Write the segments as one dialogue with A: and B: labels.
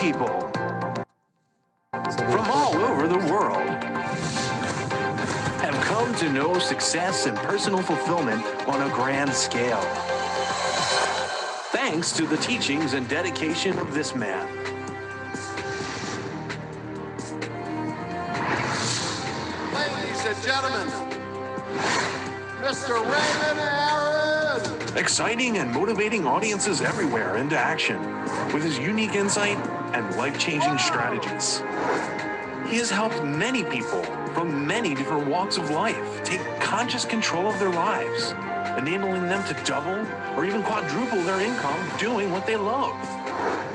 A: people from all over the world have come to know success and personal fulfillment on a grand scale, thanks to the teachings and dedication of this man.
B: Ladies and gentlemen, Mr. Raymond Aaron.
A: Exciting and motivating audiences everywhere into action with his unique insight and life-changing strategies. He has helped many people from many different walks of life take conscious control of their lives, enabling them to double or even quadruple their income doing what they love.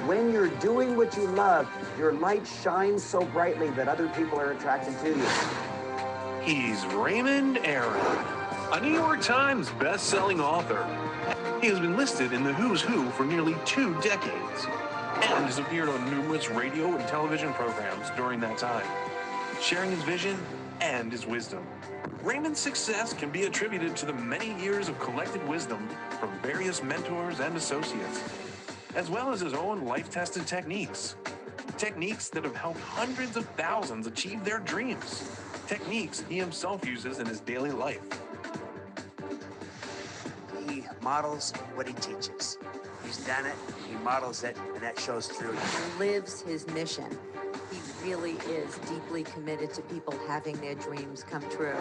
C: When you're doing what you love, your light shines so brightly that other people are attracted to you.
A: He's Raymond Aaron, a New York Times best-selling author. He has been listed in the Who's Who for nearly 2 decades and has appeared on numerous radio and television programs during that time, sharing his vision and his wisdom. Raymond's success can be attributed to the many years of collected wisdom from various mentors and associates, as well as his own life-tested techniques. Techniques that have helped hundreds of thousands achieve their dreams. Techniques he himself uses in his daily life.
C: He models what he teaches. He's done it, he models it, and that shows through.
D: He lives his mission. He really is deeply committed to people having their dreams come true.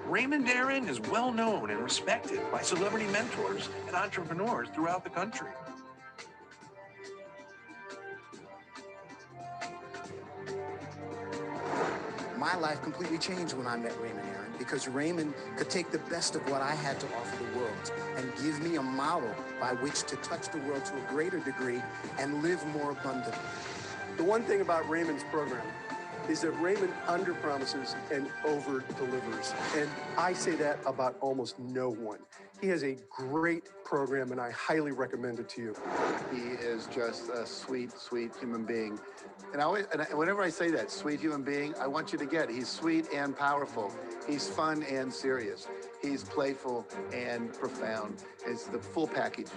A: Raymond Aaron is well known and respected by celebrity mentors and entrepreneurs throughout the country.
E: My life completely changed when I met Raymond Aaron, because Raymond could take the best of what I had to offer the world and give me a model by which to touch the world to a greater degree and live more abundantly.
F: The one thing about Raymond's program is that Raymond under-promises and over-delivers. And I say that about almost no one. He has a great program, and I highly recommend it to you.
B: He is just a sweet, sweet human being. And whenever I say that, sweet human being, I want you to get, he's sweet and powerful. He's fun and serious. He's playful and profound. It's the full package.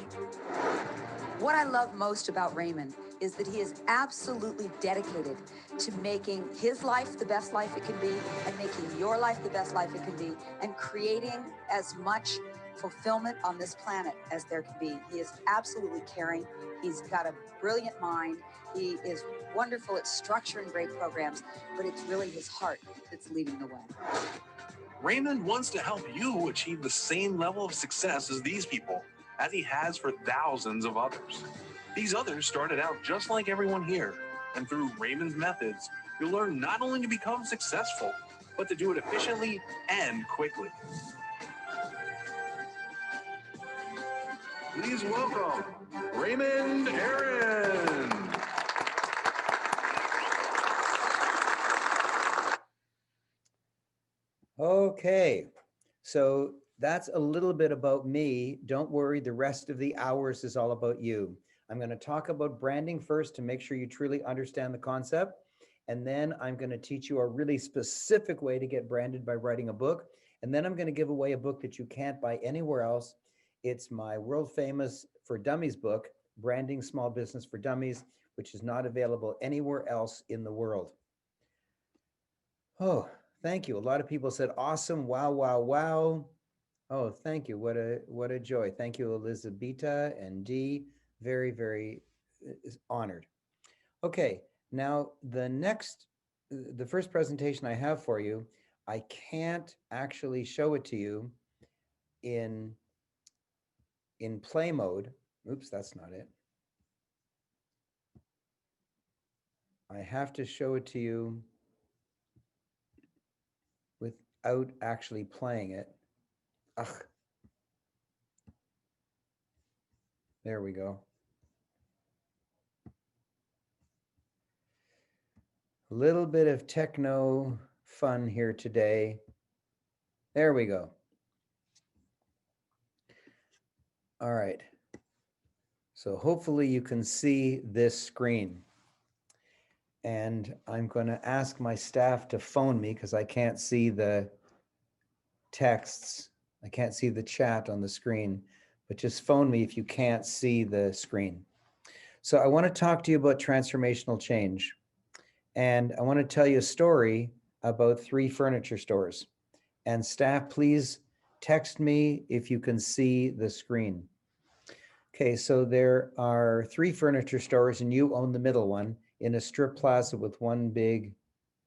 D: What I love most about Raymond is that he is absolutely dedicated to making his life the best life it can be, and making your life the best life it can be, and creating as much fulfillment on this planet as there can be. He is absolutely caring. He's got a brilliant mind. He is wonderful at structuring great programs, but it's really his heart that's leading the way.
A: Raymond wants to help you achieve the same level of success as these people, as he has for thousands of others. These others started out just like everyone here, and through Raymond's methods, you'll learn not only to become successful, but to do it efficiently and quickly. Please welcome Raymond Aaron.
G: Okay, so that's a little bit about me. Don't worry, the rest of the hours is all about you. I'm going to talk about branding first to make sure you truly understand the concept. And then I'm going to teach you a really specific way to get branded by writing a book. And then I'm going to give away a book that you can't buy anywhere else. It's my world famous for Dummies book, Branding Small Business for Dummies, which is not available anywhere else in the world. Oh, thank you. A lot of people said, awesome, wow, wow, wow. Oh, thank you. What a joy. Thank you, Elizabeta and Dee. Very, very honored. Okay, now the first presentation I have for you, I can't actually show it to you in play mode. Oops, that's not it. I have to show it to you without actually playing it. Ugh. There we go. A little bit of techno fun here today. There we go. All right. So hopefully you can see this screen. And I'm going to ask my staff to phone me because I can't see the texts. I can't see the chat on the screen, but just phone me if you can't see the screen. So I want to talk to you about transformational change. And I want to tell you a story about 3 furniture stores. And staff, please text me if you can see the screen. Okay, so there are 3 furniture stores and you own the middle one in a strip plaza with one big,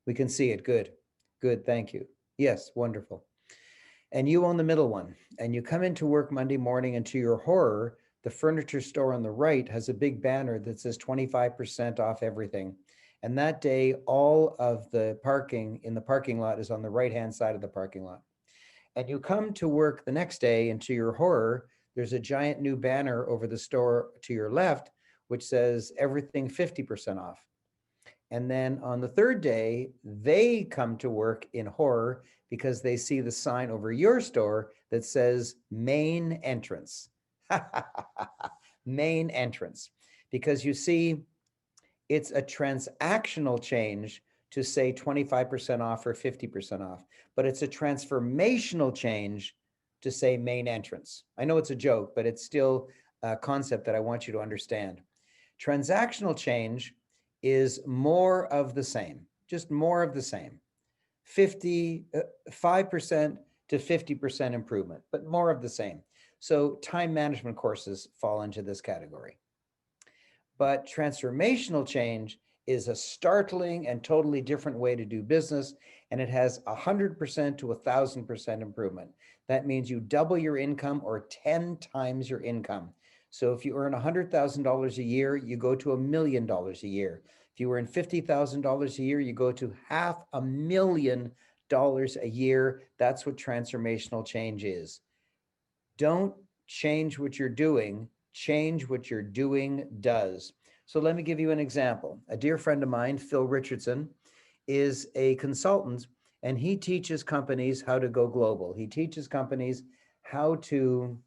G: we can see it, good, good, thank you. Yes, wonderful. And you own the middle one and you come into work Monday morning and to your horror, the furniture store on the right has a big banner that says 25% off everything. And that day, all of the parking in the parking lot is on the right-hand side of the parking lot. And you come to work the next day and to your horror, there's a giant new banner over the store to your left, which says everything 50% off. And then on the 3rd day, they come to work in horror because they see the sign over your store that says main entrance. Main entrance. Because you see, it's a transactional change to say 25% off or 50% off, but it's a transformational change to say main entrance. I know it's a joke, but it's still a concept that I want you to understand. Transactional change is more of the same, just more of the same. 5% to 50% improvement, but more of the same. So time management courses fall into this category. But transformational change is a startling and totally different way to do business, and it has 100% to 1,000% improvement. That means you double your income or 10 times your income. So if you earn $100,000 a year, you go to $1 million a year. If you earn $50,000 a year, you go to $500,000 a year. That's what transformational change is. Don't change what you're doing, change what you're doing does. So let me give you an example. A dear friend of mine, Phil Richardson, is a consultant and he teaches companies how to go global. He teaches companies how to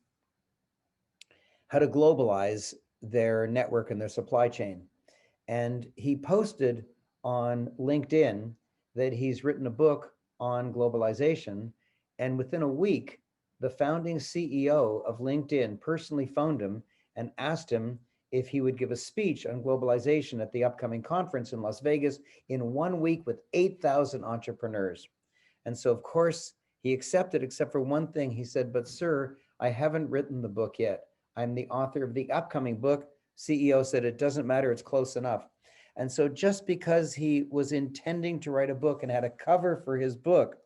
G: globalize their network and their supply chain. And he posted on LinkedIn that he's written a book on globalization. And within a week, the founding CEO of LinkedIn personally phoned him and asked him if he would give a speech on globalization at the upcoming conference in Las Vegas in 1 week with 8,000 entrepreneurs. And so, of course, he accepted, except for one thing. He said, "But sir, I haven't written the book yet. I'm the author of the upcoming book." CEO said, "It doesn't matter, it's close enough." And so just because he was intending to write a book and had a cover for his book,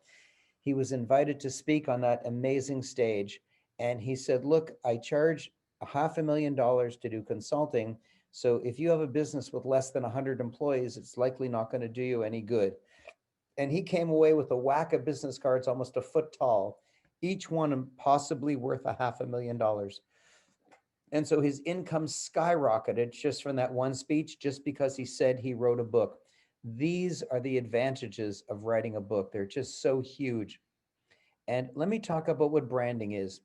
G: he was invited to speak on that amazing stage. And he said, "Look, I charge $500,000 to do consulting. So if you have a business with less than 100 employees, it's likely not going to do you any good." And he came away with a whack of business cards almost a foot tall, each one possibly worth $500,000. And so his income skyrocketed just from that one speech, just because he said he wrote a book. These are the advantages of writing a book. They're just so huge. And let me talk about what branding is.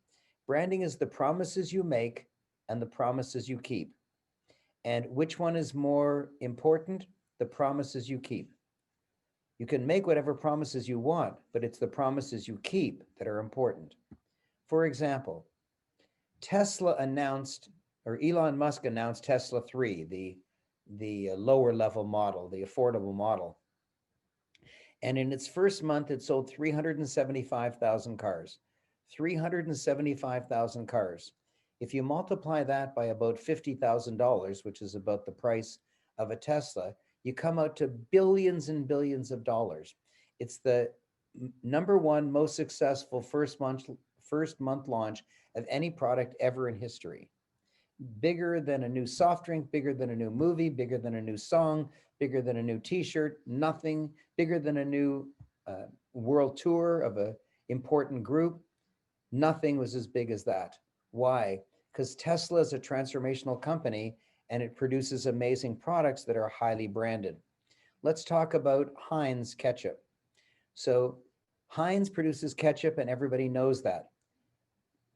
G: Branding is the promises you make and the promises you keep. And which one is more important? The promises you keep. You can make whatever promises you want, but it's the promises you keep that are important. For example, Tesla announced, or Elon Musk announced Tesla 3, the lower level model, the affordable model. And in its first month, it sold 375,000 cars. 375,000 cars. If you multiply that by about $50,000, which is about the price of a Tesla, you come out to billions and billions of dollars. It's the #1 most successful first month launch of any product ever in history. Bigger than a new soft drink, bigger than a new movie, bigger than a new song, bigger than a new t-shirt, nothing, bigger than a new world tour of an important group. Nothing was as big as that. Why? Because Tesla is a transformational company and it produces amazing products that are highly branded. Let's talk about Heinz ketchup. So Heinz produces ketchup and everybody knows that.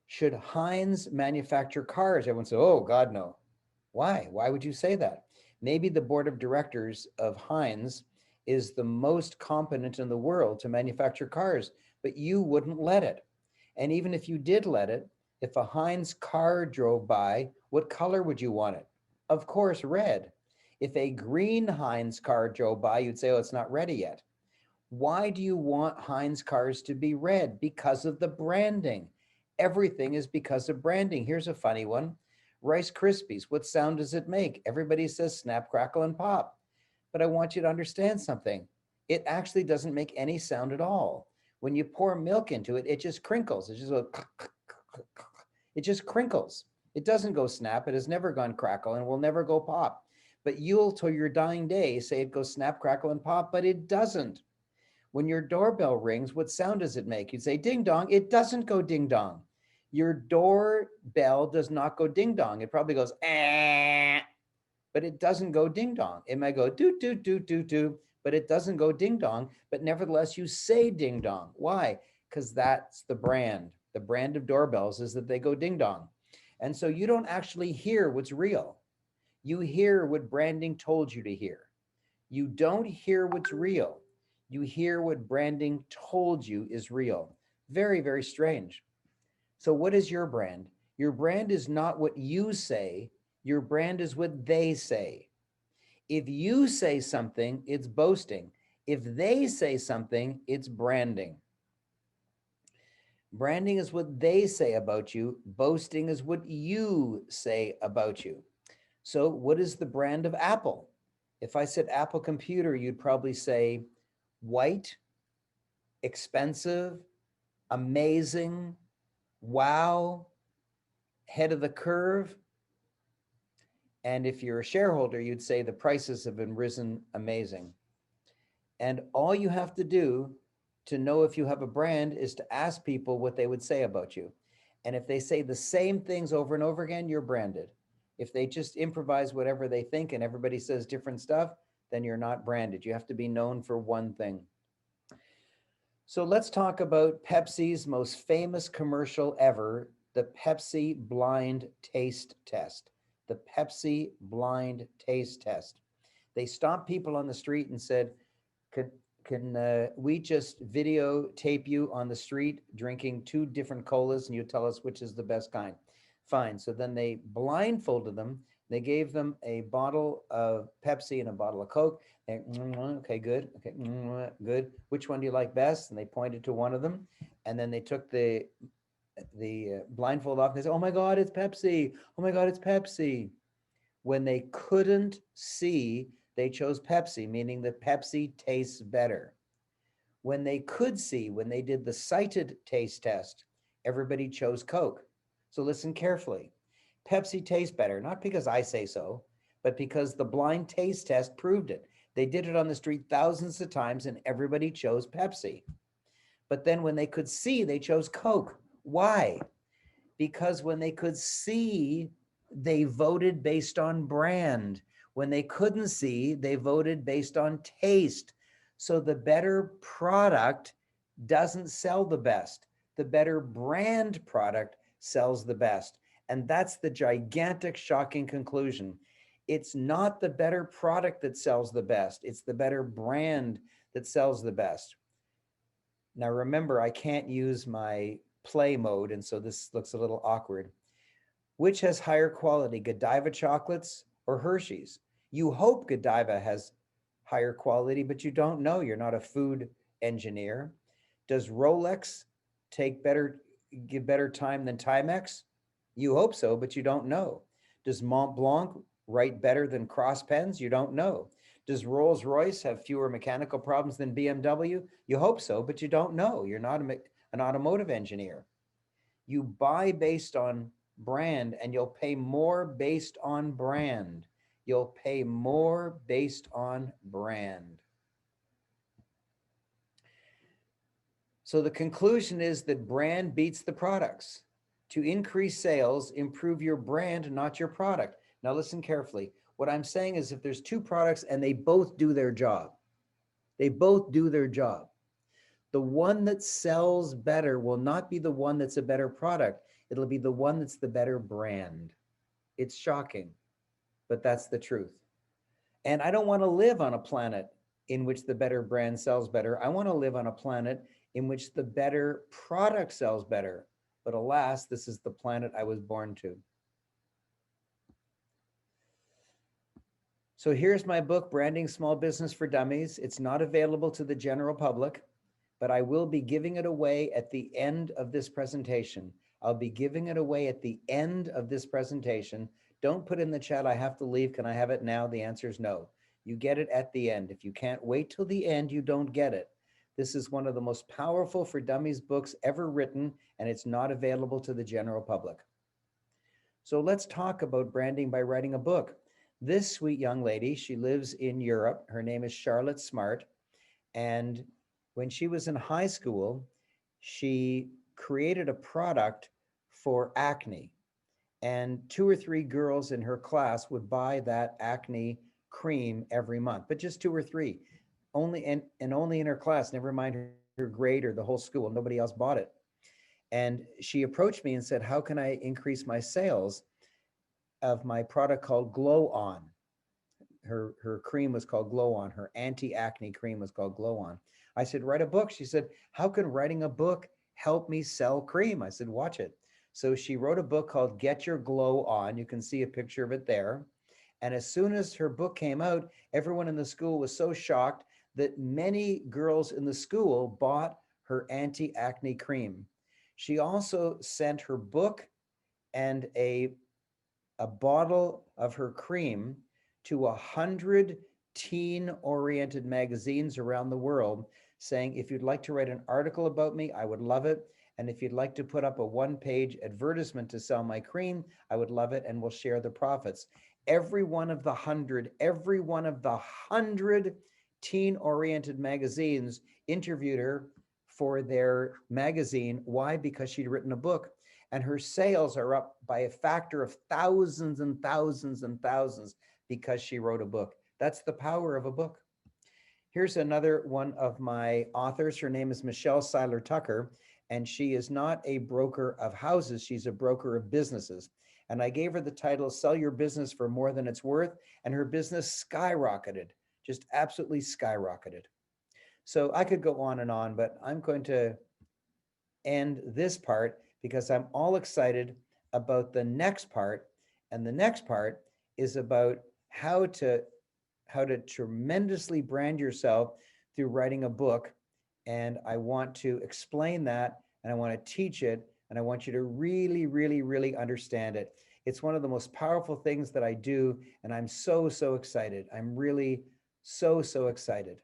G: Should Heinz manufacture cars? Everyone says, "Oh, God, no." Why? Why would you say that? Maybe the board of directors of Heinz is the most competent in the world to manufacture cars, but you wouldn't let it. And even if you did let it, if a Heinz car drove by, what color would you want it? Of course, red. If a green Heinz car drove by, you'd say, oh, it's not ready yet. Why do you want Heinz cars to be red? Because of the branding. Everything is because of branding. Here's a funny one. Rice Krispies, what sound does it make? Everybody says snap, crackle, and pop. But I want you to understand something. It actually doesn't make any sound at all. When you pour milk into it, it just crinkles. It just goes, it just crinkles. It doesn't go snap. It has never gone crackle and will never go pop. But you'll, till your dying day, say it goes snap, crackle, and pop, but it doesn't. When your doorbell rings, what sound does it make? You'd say ding dong. It doesn't go ding dong. Your doorbell does not go ding dong. It probably goes, but it doesn't go ding dong. It might go doo doo doo doo doo, but it doesn't go ding dong. But nevertheless, you say ding dong. Why? Because that's the brand. The brand of doorbells is that they go ding dong. And so you don't actually hear what's real. You hear what branding told you to hear. You don't hear what's real. You hear what branding told you is real. Very, very strange. So what is your brand? Your brand is not what you say. Your brand is what they say. If you say something, it's boasting. If they say something, it's branding. Branding is what they say about you. Boasting is what you say about you. So what is the brand of Apple? If I said Apple computer, you'd probably say white, expensive, amazing, wow, head of the curve. And if you're a shareholder, you'd say the prices have been risen amazing. And all you have to do to know if you have a brand is to ask people what they would say about you. And if they say the same things over and over again, you're branded. If they just improvise whatever they think and everybody says different stuff, then you're not branded. You have to be known for one thing. So let's talk about Pepsi's most famous commercial ever, the Pepsi blind taste test. The Pepsi blind taste test. They stopped people on the street and said, can we just videotape you on the street drinking 2 different colas and you tell us which is the best kind? Fine. So then they blindfolded them. They gave them a bottle of Pepsi and a bottle of Coke. They, okay, good. Okay, good. Which one do you like best? And they pointed to one of them. And then they took the blindfold off and they said, oh my God, it's Pepsi. Oh my God, it's Pepsi. When they couldn't see, they chose Pepsi, meaning that Pepsi tastes better. When they could see, when they did the sighted taste test, everybody chose Coke. So listen carefully. Pepsi tastes better, not because I say so, but because the blind taste test proved it. They did it on the street thousands of times and everybody chose Pepsi. But then when they could see, they chose Coke. Why? Because when they could see, they voted based on brand. When they couldn't see, they voted based on taste. So the better product doesn't sell the best. The better brand product sells the best. And that's the gigantic, shocking conclusion. It's not the better product that sells the best. It's the better brand that sells the best. Now, remember, I can't use my play mode, and so this looks a little awkward. Which has higher quality, Godiva chocolates or Hershey's? You hope Godiva has higher quality, but you don't know. You're not a food engineer. Does Rolex give better time than Timex? You hope so, but you don't know. Does Mont Blanc write better than Cross Pens? You don't know. Does Rolls-Royce have fewer mechanical problems than BMW? You hope so, but you don't know. You're not an automotive engineer. You buy based on brand and you'll pay more based on brand. You'll pay more based on brand. So the conclusion is that brand beats the products. To increase sales, improve your brand, not your product. Now listen carefully. What I'm saying is if there's 2 products and they both do their job, they both do their job. The one that sells better will not be the one that's a better product. It'll be the one that's the better brand. It's shocking, but that's the truth. And I don't want to live on a planet in which the better brand sells better. I want to live on a planet in which the better product sells better. But alas, this is the planet I was born to. So here's my book, Branding Small Business for Dummies. It's not available to the general public, but I will be giving it away at the end of this presentation. I'll be giving it away at the end of this presentation. Don't put in the chat, I have to leave, can I have it now? The answer is no. You get it at the end. If you can't wait till the end, you don't get it. This is one of the most powerful for dummies books ever written, and it's not available to the general public. So let's talk about branding by writing a book. This sweet young lady, she lives in Europe. Her name is Charlotte Smart. And when she was in high school, she created a product for acne. And 2 or 3 girls in her class would buy that acne cream every month, but just 2 or 3. Only and only in her class, never mind her grade or the whole school. Nobody else bought it. And she approached me and said, how can I increase my sales of my product called Glow On? Her cream was called Glow On. Her anti-acne cream was called Glow On. I said, write a book. She said, how can writing a book help me sell cream? I said, watch it. So she wrote a book called Get Your Glow On. You can see a picture of it there. And as soon as her book came out, everyone in the school was so shocked that many girls in the school bought her anti-acne cream. She also sent her book and a bottle of her cream to 100 teen-oriented magazines around the world, saying, if you'd like to write an article about me, I would love it. And if you'd like to put up a 1-page advertisement to sell my cream, I would love it, and we'll share the profits. Every one of the 100 teen-oriented magazines interviewed her for their magazine. Why? Because she'd written a book. And her sales are up by a factor of thousands and thousands and thousands because she wrote a book. That's the power of a book. Here's another one of my authors. Her name is Michelle Seiler Tucker, and she is not a broker of houses. She's a broker of businesses. And I gave her the title, Sell Your Business for More Than It's Worth, and her business skyrocketed, just absolutely skyrocketed. So I could go on and on, but I'm going to end this part because I'm all excited about the next part. And the next part is about how to tremendously brand yourself through writing a book. And I want to explain that, and I want to teach it, and I want you to really, really, really understand it. It's one of the most powerful things that I do, and I'm so, so excited. I'm really so, so excited.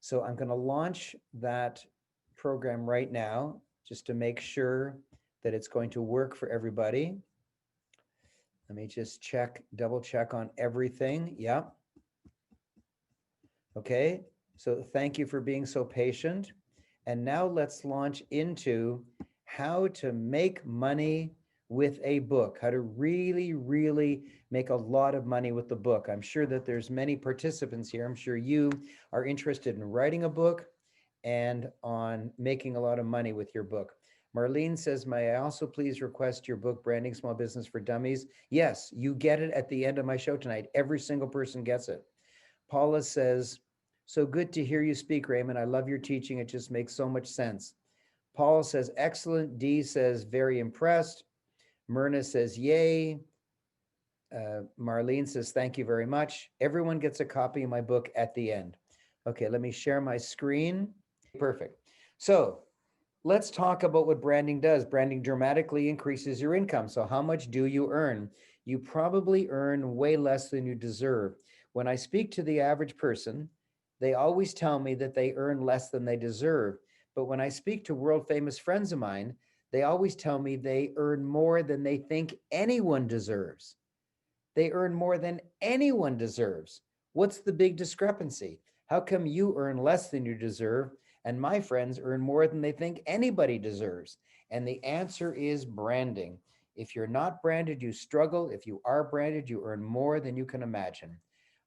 G: So I'm going to launch that program right now, just to make sure that it's going to work for everybody. Let me just check, double check on everything. Yeah. Okay, so thank you for being so patient. And now let's launch into how to make money with a book, how to really, really make a lot of money with the book. I'm sure that there's many participants here. I'm sure you are interested in writing a book and on making a lot of money with your book. Marlene says, may I also please request your book, Branding Small Business for Dummies? Yes, you get it at the end of my show tonight. Every single person gets it. Paula says, so good to hear you speak, Raymond. I love your teaching. It just makes so much sense. Paul says, excellent. Dee says, very impressed. Myrna says, yay. Marlene says, thank you very much. Everyone gets a copy of my book at the end. Okay, let me share my screen. Perfect. So let's talk about what branding does. Branding dramatically increases your income. So how much do you earn? You probably earn way less than you deserve. When I speak to the average person, they always tell me that they earn less than they deserve. But when I speak to world famous friends of mine, they always tell me they earn more than they think anyone deserves. They earn more than anyone deserves. What's the big discrepancy? How come you earn less than you deserve and my friends earn more than they think anybody deserves? And the answer is branding. If you're not branded, you struggle. If you are branded, you earn more than you can imagine.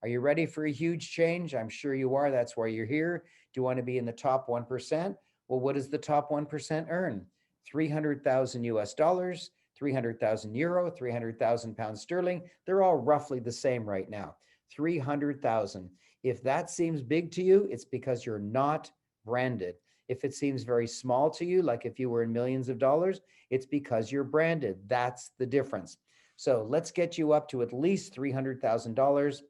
G: Are you ready for a huge change? I'm sure you are. That's why you're here. Do you want to be in the top 1%? Well, what does the top 1% earn? 300,000 US dollars, 300,000 euro, 300,000 pounds sterling. They're all roughly the same right now. 300,000. If that seems big to you, it's because you're not branded. If it seems very small to you, like if you were in millions of dollars, it's because you're branded. That's the difference. So let's get you up to at least $300,000.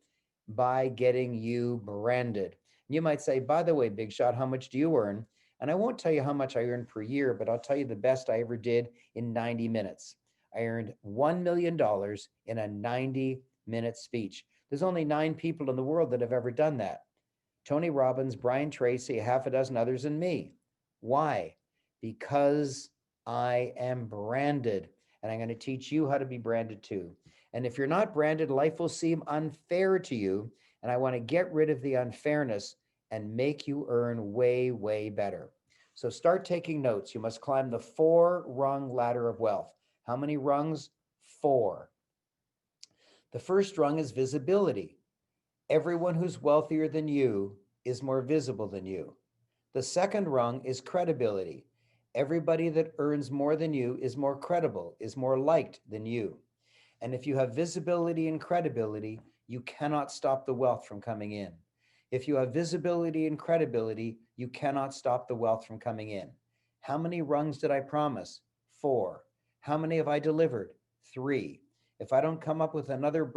G: by getting you branded. You might say, by the way, Big Shot, how much do you earn? And I won't tell you how much I earn per year, but I'll tell you the best I ever did in 90 minutes. I earned $1 million in a 90-minute speech. There's only 9 people in the world that have ever done that. Tony Robbins, Brian Tracy, a half a dozen others, and me. Why? Because I am branded, and I'm going to teach you how to be branded too. And if you're not branded, life will seem unfair to you, and I want to get rid of the unfairness and make you earn way, way better. So start taking notes. You must climb the 4-rung ladder of wealth. How many rungs? 4. The first rung is visibility. Everyone who's wealthier than you is more visible than you. The second rung is credibility. Everybody that earns more than you is more credible, is more liked than you. And if you have visibility and credibility, you cannot stop the wealth from coming in. If you have visibility and credibility, you cannot stop the wealth from coming in. How many rungs did I promise? 4. How many have I delivered? 3. If I don't come up with another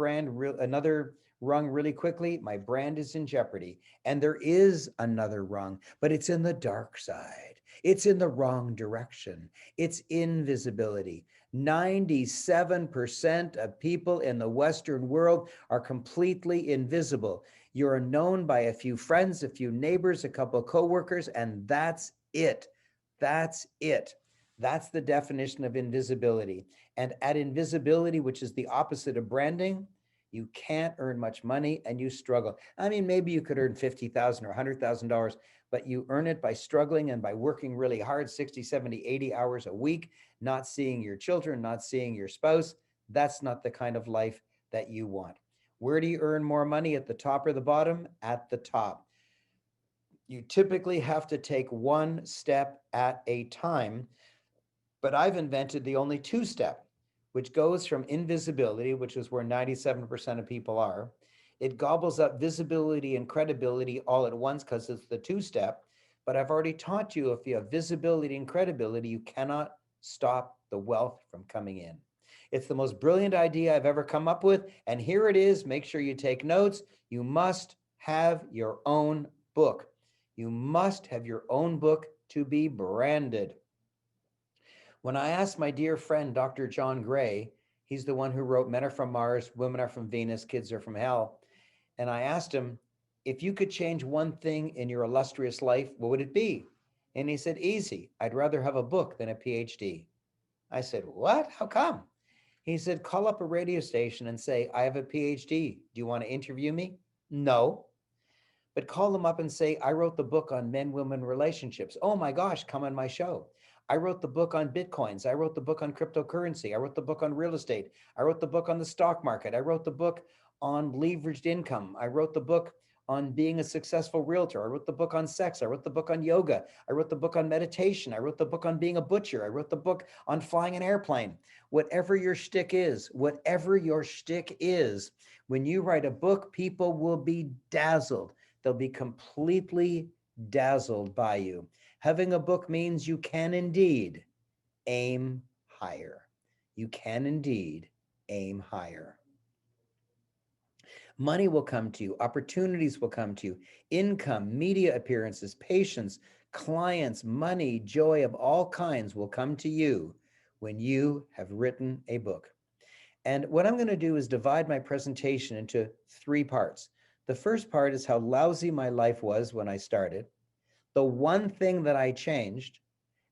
G: rung really quickly, my brand is in jeopardy. And there is another rung, but it's in the dark side. It's in the wrong direction. It's invisibility. 97% of people in the Western world are completely invisible. You're known by a few friends, a few neighbors, a couple of coworkers, and that's it. That's it. That's the definition of invisibility. And at invisibility, which is the opposite of branding, you can't earn much money and you struggle. I mean, maybe you could earn $50,000 or $100,000, but you earn it by struggling and by working really hard, 60, 70, 80 hours a week, not seeing your children, not seeing your spouse. That's not the kind of life that you want. Where do you earn more money, at the top or the bottom? At the top. You typically have to take one step at a time, but I've invented the only 2-step, which goes from invisibility, which is where 97% of people are. It gobbles up visibility and credibility all at once because it's the 2-step. But I've already taught you, if you have visibility and credibility, you cannot stop the wealth from coming in. It's the most brilliant idea I've ever come up with. And here it is. Make sure you take notes. You must have your own book. You must have your own book to be branded. When I asked my dear friend, Dr. John Gray, he's the one who wrote Men Are From Mars, Women Are From Venus, Kids Are From Hell. And I asked him, if you could change one thing in your illustrious life, what would it be? And he said, easy. I'd rather have a book than a PhD. I said, what? How come? He said, call up a radio station and say, I have a PhD. Do you want to interview me? No. But call them up and say, I wrote the book on men-women relationships. Oh my gosh, come on my show. I wrote the book on Bitcoins. I wrote the book on cryptocurrency. I wrote the book on real estate. I wrote the book on the stock market. I wrote the book on leveraged income. I wrote the book on being a successful realtor. I wrote the book on sex. I wrote the book on yoga. I wrote the book on meditation. I wrote the book on being a butcher. I wrote the book on flying an airplane. Whatever your shtick is, when you write a book, people will be dazzled. They'll be completely dazzled by you. Having a book means you can indeed aim higher. You can indeed aim higher. Money will come to you. Opportunities will come to you. Income, media appearances, patience, clients, money, joy of all kinds will come to you when you have written a book. And what I'm going to do is divide my presentation into 3 parts. The first part is how lousy my life was when I started, the one thing that I changed,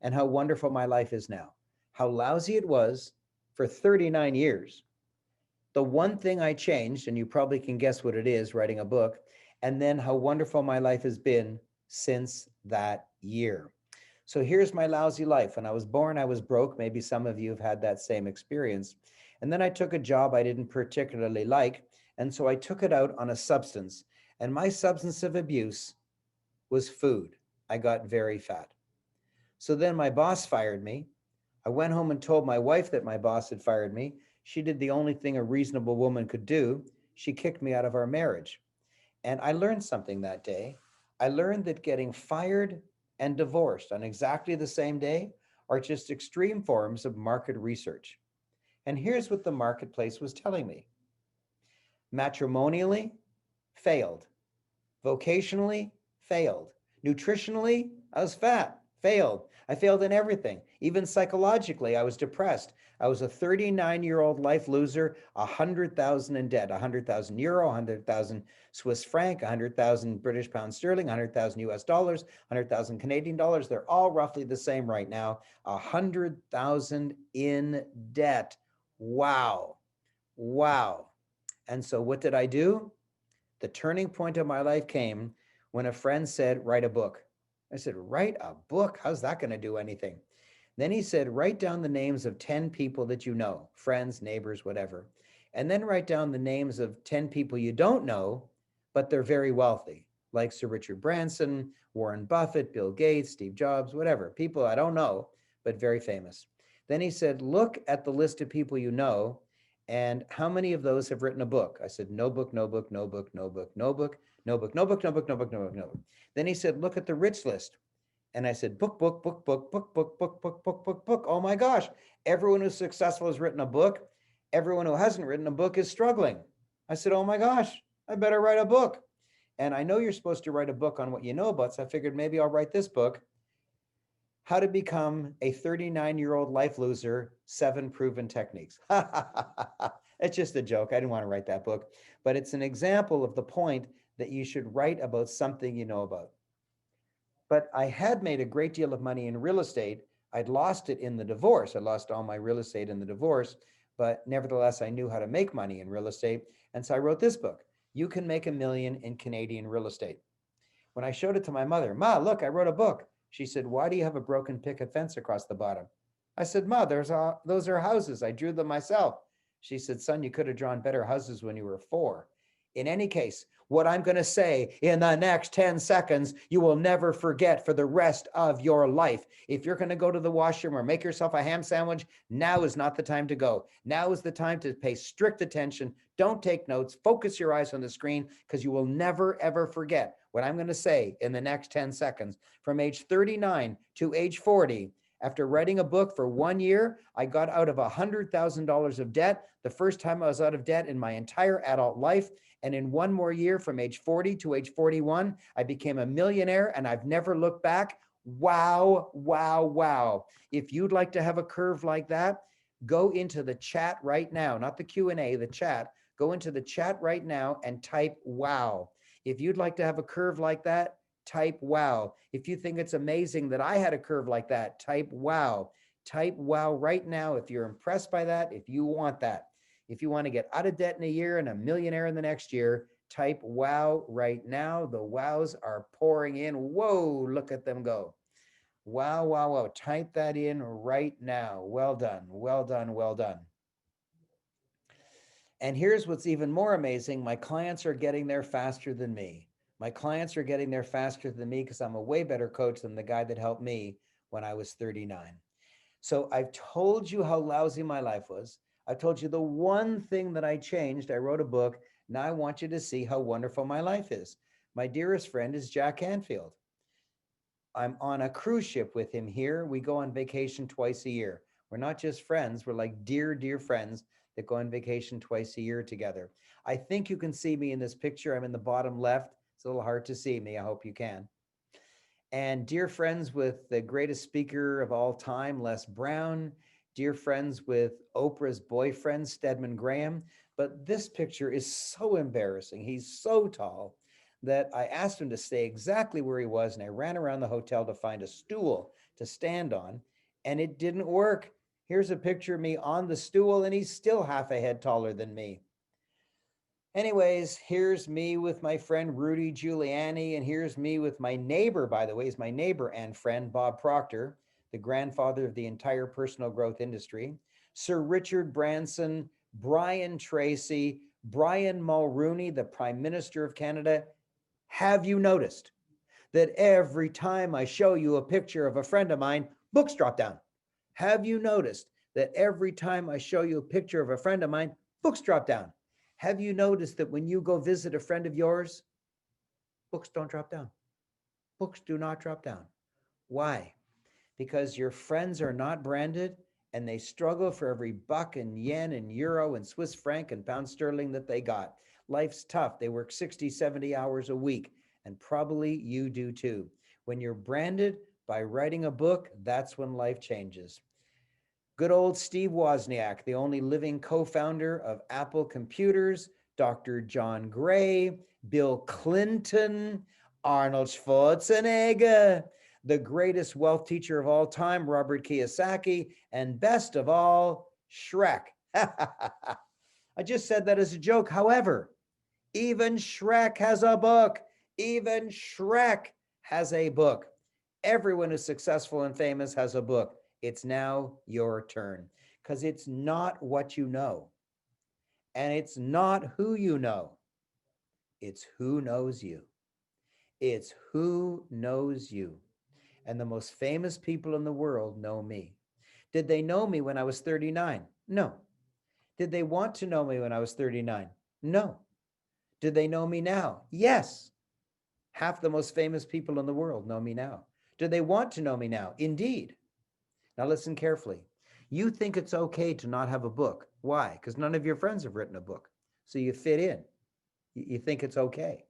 G: and how wonderful my life is now. How lousy it was for 39 years. The one thing I changed, and you probably can guess what it is, writing a book, and then how wonderful my life has been since that year. So here's my lousy life. When I was born, I was broke. Maybe some of you have had that same experience. And then I took a job I didn't particularly like, and so I took it out on a substance. And my substance of abuse was food. I got very fat. So then my boss fired me. I went home and told my wife that my boss had fired me. She did the only thing a reasonable woman could do. She kicked me out of our marriage. And I learned something that day. I learned that getting fired and divorced on exactly the same day are just extreme forms of market research. And here's what the marketplace was telling me. Matrimonially, failed. Vocationally, failed. Nutritionally, I was fat, failed. I failed in everything. Even psychologically, I was depressed. I was a 39-year-old life loser, 100,000 in debt, 100,000 euro, 100,000 Swiss franc, 100,000 British pounds sterling, 100,000 US dollars, 100,000 Canadian dollars. They're all roughly the same right now. 100,000 in debt. Wow. Wow. And so what did I do? The turning point of my life came when a friend said, write a book. I said, write a book? How's that going to do anything? Then he said, write down the names of 10 people that you know, friends, neighbors, whatever. And then write down the names of 10 people you don't know, but they're very wealthy, like Sir Richard Branson, Warren Buffett, Bill Gates, Steve Jobs, whatever. People I don't know, but very famous. Then he said, look at the list of people you know, and how many of those have written a book? I said, no book, no book, no book, no book, no book, no book, no book, no book, no book, no book, no book. Then he said, look at the rich list. And I said, book, book, book, book, book, book, book, book, book, book, book. Oh my gosh, everyone who's successful has written a book. Everyone who hasn't written a book is struggling. I said, oh my gosh, I better write a book. And I know you're supposed to write a book on what you know about, so I figured maybe I'll write this book, How to Become a 39-Year-Old Life Loser, 7 Proven Techniques. It's just a joke. I didn't want to write that book, but it's an example of the point that you should write about something you know about. But I had made a great deal of money in real estate. I'd lost it in the divorce. I lost all my real estate in the divorce, but nevertheless, I knew how to make money in real estate. And so I wrote this book, You Can Make $1 Million in Canadian Real Estate. When I showed it to my mother, Ma, look, I wrote a book. She said, why do you have a broken picket fence across the bottom? I said, Ma, those are houses. I drew them myself. She said, son, you could have drawn better houses when you were 4. In any case, what I'm going to say in the next 10 seconds, you will never forget for the rest of your life. If you're going to go to the washroom or make yourself a ham sandwich, now is not the time to go. Now is the time to pay strict attention. Don't take notes. Focus your eyes on the screen, because you will never, ever forget what I'm going to say in the next 10 seconds. From age 39 to age 40, after writing a book for 1 year, I got out of $100,000 of debt, the first time I was out of debt in my entire adult life. And in 1 more year, from age 40 to age 41, I became a millionaire, and I've never looked back. Wow, wow, wow. If you'd like to have a curve like that, go into the chat right now, not the Q&A, the chat. Go into the chat right now and type wow. If you'd like to have a curve like that, type wow. If you think it's amazing that I had a curve like that, type wow. Type wow right now if you're impressed by that, if you want that. If you want to get out of debt in a year and a millionaire in the next year, type wow right now. The wows are pouring in. Whoa, look at them go. Wow, wow, wow. Type that in right now. Well done, well done, well done. And here's what's even more amazing. My clients are getting there faster than me. My clients are getting there faster than me because I'm a way better coach than the guy that helped me when I was 39. So I've told you how lousy my life was. I've told you the one thing that I changed. I wrote a book. Now I want you to see how wonderful my life is. My dearest friend is Jack Canfield. I'm on a cruise ship with him here. We go on vacation twice a year. We're not just friends. We're like dear, dear friends that go on vacation twice a year together. I think you can see me in this picture. I'm in the bottom left. It's a little hard to see me. I hope you can. And dear friends with the greatest speaker of all time, Les Brown. Dear friends with Oprah's boyfriend, Stedman Graham. But this picture is so embarrassing. He's so tall that I asked him to stay exactly where he was, and I ran around the hotel to find a stool to stand on, and it didn't work. Here's a picture of me on the stool, and he's still half a head taller than me. Anyways, here's me with my friend Rudy Giuliani, and here's me with my neighbor, by the way, is my neighbor and friend, Bob Proctor, the grandfather of the entire personal growth industry, Sir Richard Branson, Brian Tracy, Brian Mulroney, the Prime Minister of Canada. Have you noticed that every time I show you a picture of a friend of mine, books drop down? Have you noticed that every time I show you a picture of a friend of mine, books drop down? Have you noticed that when you go visit a friend of yours, books don't drop down? Books do not drop down. Why? Because your friends are not branded, and they struggle for every buck and yen and euro and Swiss franc and pound sterling that they got. Life's tough. They work 60, 70 hours a week, and probably you do too. When you're branded by writing a book, that's when life changes. Good old Steve Wozniak, the only living co-founder of Apple Computers, Dr. John Gray, Bill Clinton, Arnold Schwarzenegger, the greatest wealth teacher of all time, Robert Kiyosaki, and best of all, Shrek. I just said that as a joke. However, even Shrek has a book. Even Shrek has a book. Everyone who's successful and famous has a book. It's now your turn, because it's not what you know, and it's not who you know. It's who knows you. It's who knows you. And the most famous people in the world know me. Did they know me when I was 39? No. Did they want to know me when I was 39? No. Did they know me now? Yes. Half the most famous people in the world know me now. Do they want to know me now? Indeed. Now listen carefully. You think it's okay to not have a book. Why? Because none of your friends have written a book. So you fit in. You think it's okay.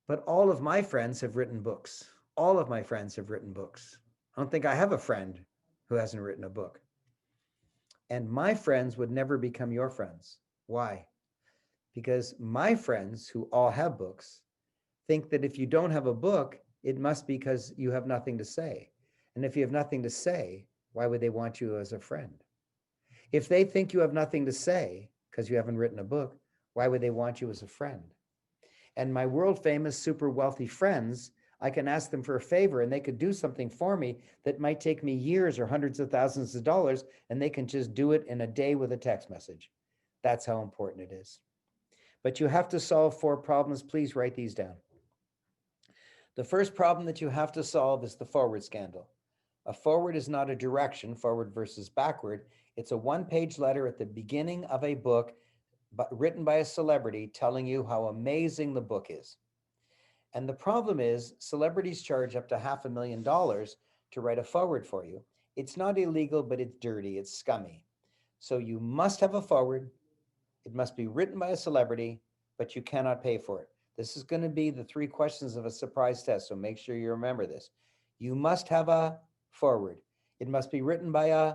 G: But all of my friends have written books. All of my friends have written books. I don't think I have a friend who hasn't written a book. And my friends would never become your friends. Why? Because my friends who all have books think that if you don't have a book, it must be because you have nothing to say. And if you have nothing to say, why would they want you as a friend? If they think you have nothing to say because you haven't written a book, why would they want you as a friend? And my world famous, super wealthy friends, I can ask them for a favor and they could do something for me that might take me years or hundreds of thousands of dollars, and they can just do it in a day with a text message. That's how important it is. But you have to solve 4 problems. Please write these down. The first problem that you have to solve is the forward scandal. A forward is not a direction, forward versus backward. It's a 1-page letter at the beginning of a book written by a celebrity telling you how amazing the book is. And the problem is celebrities charge up to $500,000 to write a forward for you. It's not illegal, but it's dirty, it's scummy. So you must have a forward. It must be written by a celebrity, but you cannot pay for it. This is going to be the 3 questions of a surprise test, so make sure you remember this. You must have a forward. It must be written by a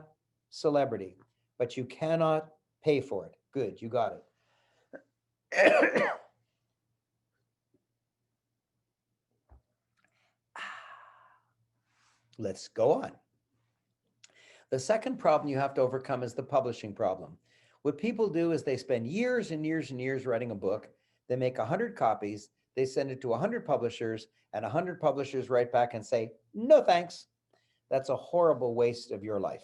G: celebrity, but you cannot pay for it. Good, you got it. Let's go on. The second problem you have to overcome is the publishing problem. What people do is they spend years and years and years writing a book. They make 100 copies. They send it to 100 publishers, and 100 publishers write back and say, no thanks. That's a horrible waste of your life.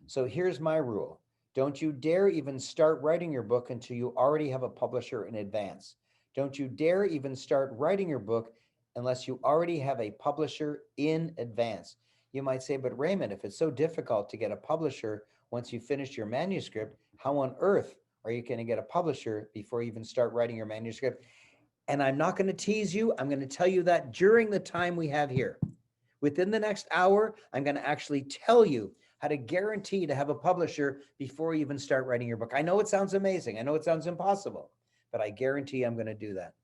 G: So here's my rule. Don't you dare even start writing your book until you already have a publisher in advance. Don't you dare even start writing your book unless you already have a publisher in advance. You might say, but Raymond, if it's so difficult to get a publisher once you finish your manuscript, how on earth are you going to get a publisher before you even start writing your manuscript? And I'm not going to tease you. I'm going to tell you that during the time we have here. Within the next hour, I'm going to actually tell you how to guarantee to have a publisher before you even start writing your book. I know it sounds amazing. I know it sounds impossible, but I guarantee I'm going to do that.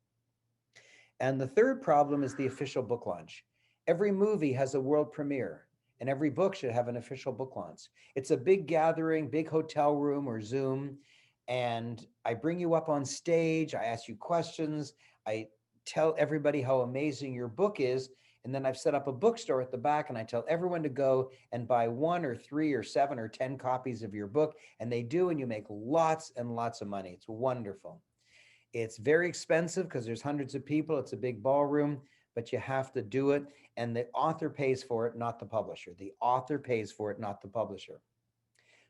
G: And the third problem is the official book launch. Every movie has a world premiere, and every book should have an official book launch. It's a big gathering, big hotel room or Zoom, and I bring you up on stage. I ask you questions. I tell everybody how amazing your book is. And then I've set up a bookstore at the back, and I tell everyone to go and buy 1 or 3 or 7 or 10 copies of your book. And they do, and you make lots and lots of money. It's wonderful. It's very expensive because there's hundreds of people. It's a big ballroom, but you have to do it. And the author pays for it, not the publisher. The author pays for it, not the publisher.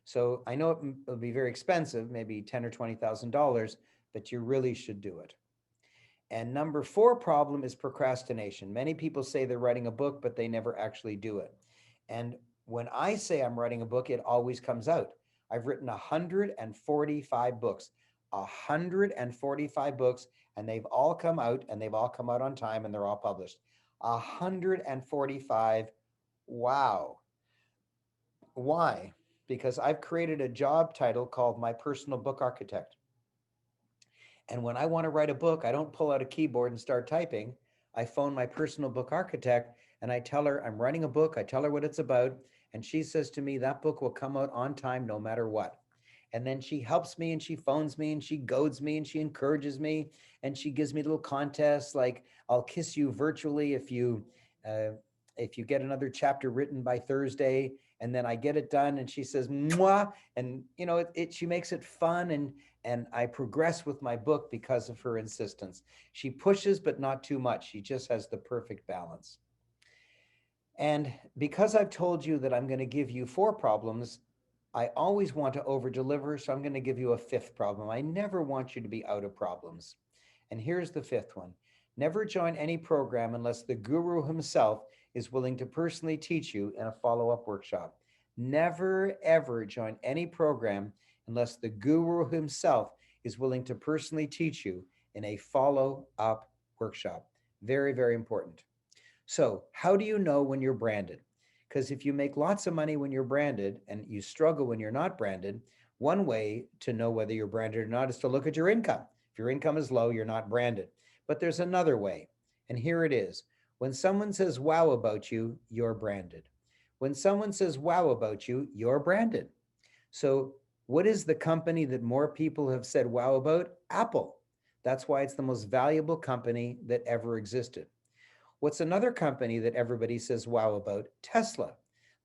G: So I know it'll be very expensive, maybe $10,000 or $20,000, but you really should do it. And number 4 problem is procrastination. Many people say they're writing a book, but they never actually do it. And when I say I'm writing a book, it always comes out. I've written 145 books, 145 books, and they've all come out, and they've all come out on time, and they're all published. 145. Wow. Why? Because I've created a job title called My Personal Book Architect. And when I want to write a book, I don't pull out a keyboard and start typing. I phone my personal book architect and I tell her I'm writing a book. I tell her what it's about. And she says to me, that book will come out on time no matter what. And then she helps me and she phones me and she goads me and she encourages me and she gives me little contests like I'll kiss you virtually uh, if you get another chapter written by Thursday. And then I get it done and she says mwah, and she makes it fun, and I progress with my book because of her insistence. She pushes but not too much. She just has the perfect balance. And because I've told you that I'm going to give you 4 problems, I always want to over deliver, so I'm going to give you a 5th problem. I never want you to be out of problems. And here's the 5th one. Never join any program unless the guru himself is willing to personally teach you in a follow-up workshop. Never, ever join any program unless the guru himself is willing to personally teach you in a follow-up workshop. Very, very important. So, how do you know when you're branded? Because if you make lots of money when you're branded and you struggle when you're not branded, one way to know whether you're branded or not is to look at your income. If your income is low, you're not branded. But there's another way, and here it is. When someone says wow about you, you're branded. When someone says wow about you, you're branded. So, what is the company that more people have said wow about? Apple. That's why it's the most valuable company that ever existed. What's another company that everybody says wow about? Tesla.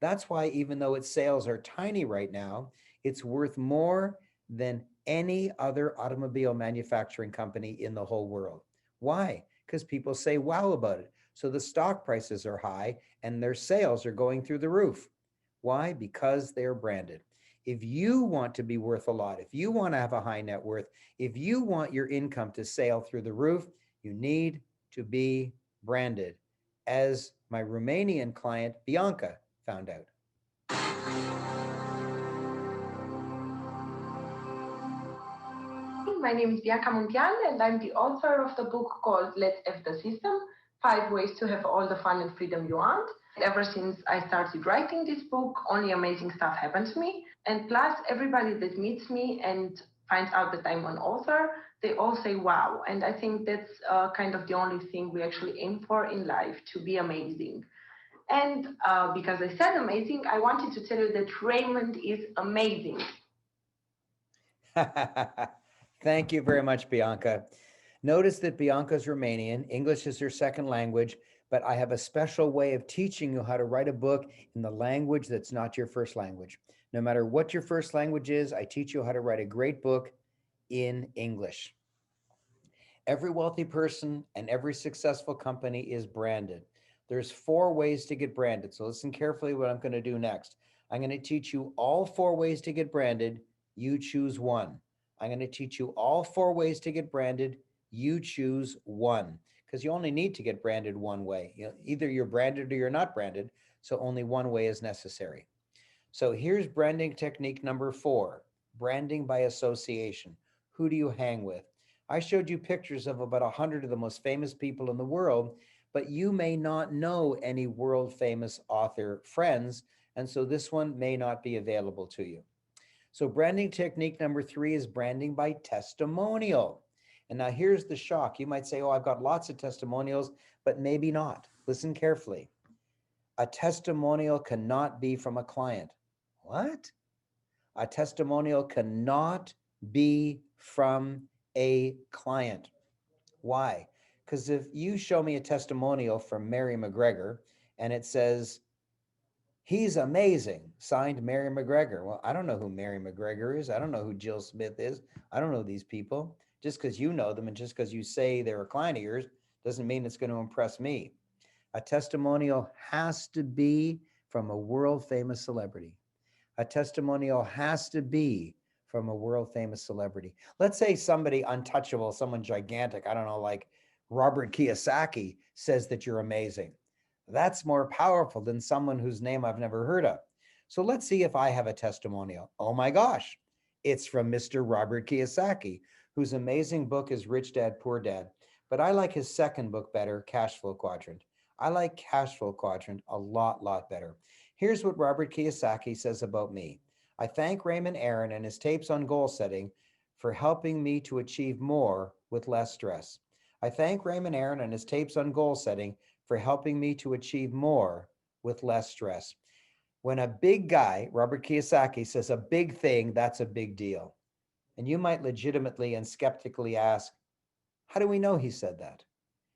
G: That's why, even though its sales are tiny right now, it's worth more than any other automobile manufacturing company in the whole world. Why? Because people say wow about it. So the stock prices are high and their sales are going through the roof. Why? Because they're branded. If you want to be worth a lot, if you want to have a high net worth, if you want your income to sail through the roof, you need to be branded, as my Romanian client Bianca found out.
H: My name is Bianca Muntean, and I'm the author of the book called Let's F the System, 5 Ways to Have All the Fun and Freedom You Want. Ever since I started writing this book, only amazing stuff happened to me. And plus, everybody that meets me and finds out that I'm an author, they all say wow. And I think that's kind of the only thing we actually aim for in life, to be amazing. And because I said amazing, I wanted to tell you that Raymond is amazing.
G: Thank you very much, Bianca. Notice that Bianca's Romanian, English is her second language, but I have a special way of teaching you how to write a book in the language that's not your first language. No matter what your first language is, I teach you how to write a great book in English. Every wealthy person and every successful company is branded. There's 4 ways to get branded. So listen carefully what I'm going to do next. I'm going to teach you all 4 ways to get branded. You choose one. I'm going to teach you all 4 ways to get branded. You choose one, because you only need to get branded one way. Either you're branded or you're not branded. So only one way is necessary. So here's branding technique number 4, branding by association. Who do you hang with? I showed you pictures of about 100 of the most famous people in the world, but you may not know any world famous author friends, and so this one may not be available to you. So branding technique number 3 is branding by testimonial. And now here's the shock. You might say, oh, I've got lots of testimonials, but maybe not. Listen carefully. A testimonial cannot be from a client. What? A testimonial cannot be from a client. Why? Because if you show me a testimonial from Mary McGregor and it says, he's amazing, signed Mary McGregor. Well, I don't know who Mary McGregor is. I don't know who Jill Smith is. I don't know these people. Just because you know them and just because you say they're a client of yours doesn't mean it's going to impress me. A testimonial has to be from a world famous celebrity. A testimonial has to be from a world famous celebrity. Let's say somebody untouchable, someone gigantic, I don't know, like Robert Kiyosaki says that you're amazing. That's more powerful than someone whose name I've never heard of. So let's see if I have a testimonial. Oh my gosh, it's from Mr. Robert Kiyosaki, whose amazing book is Rich Dad, Poor Dad. But I like his second book better, Cash Flow Quadrant. I like Cash Flow Quadrant a lot better. Here's what Robert Kiyosaki says about me. I thank Raymond Aaron and his tapes on goal setting for helping me to achieve more with less stress. I thank Raymond Aaron and his tapes on goal setting for helping me to achieve more with less stress. When a big guy, Robert Kiyosaki, says a big thing, that's a big deal. And you might legitimately and skeptically ask, how do we know he said that?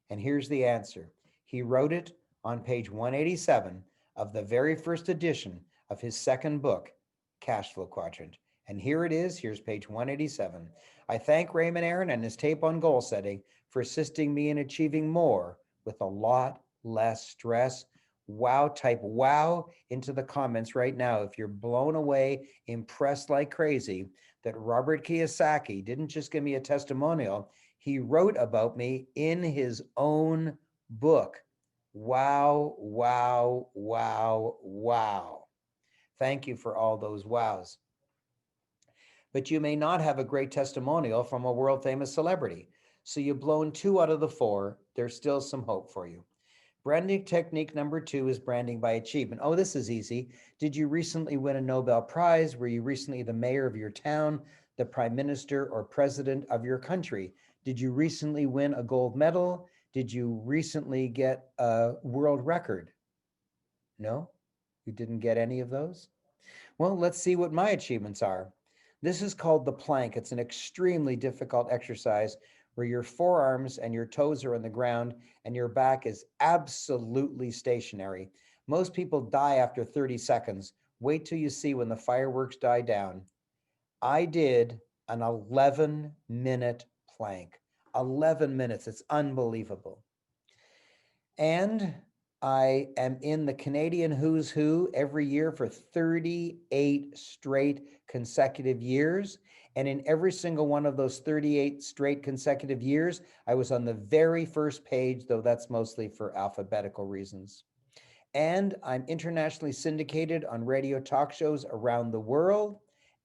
G: And here's the answer. He wrote it on page 187 of the very first edition of his second book, Cash Flow Quadrant. And here it is. Here's page 187. I thank Raymond Aaron and his tape on goal setting for assisting me in achieving more with a lot less stress. Wow, type wow into the comments right now if you're blown away, impressed like crazy that Robert Kiyosaki didn't just give me a testimonial, he wrote about me in his own book. Wow, wow, wow, wow. Thank you for all those wows. But you may not have a great testimonial from a world famous celebrity. So you've blown 2 out of the 4. There's still some hope for you. Branding technique number 2 is branding by achievement. Oh, this is easy. Did you recently win a Nobel Prize? Were you recently the mayor of your town, the prime minister or president of your country? Did you recently win a gold medal? Did you recently get a world record? No? You didn't get any of those? Well, let's see what my achievements are. This is called the plank. It's an extremely difficult exercise where your forearms and your toes are on the ground and your back is absolutely stationary. Most people die after 30 seconds. Wait till you see when the fireworks die down. I did an 11-minute plank. 11 minutes. It's unbelievable. And I am in the Canadian Who's Who every year for 38 straight consecutive years. And in every single one of those 38 straight consecutive years, I was on the very first page, though that's mostly for alphabetical reasons. And I'm internationally syndicated on radio talk shows around the world.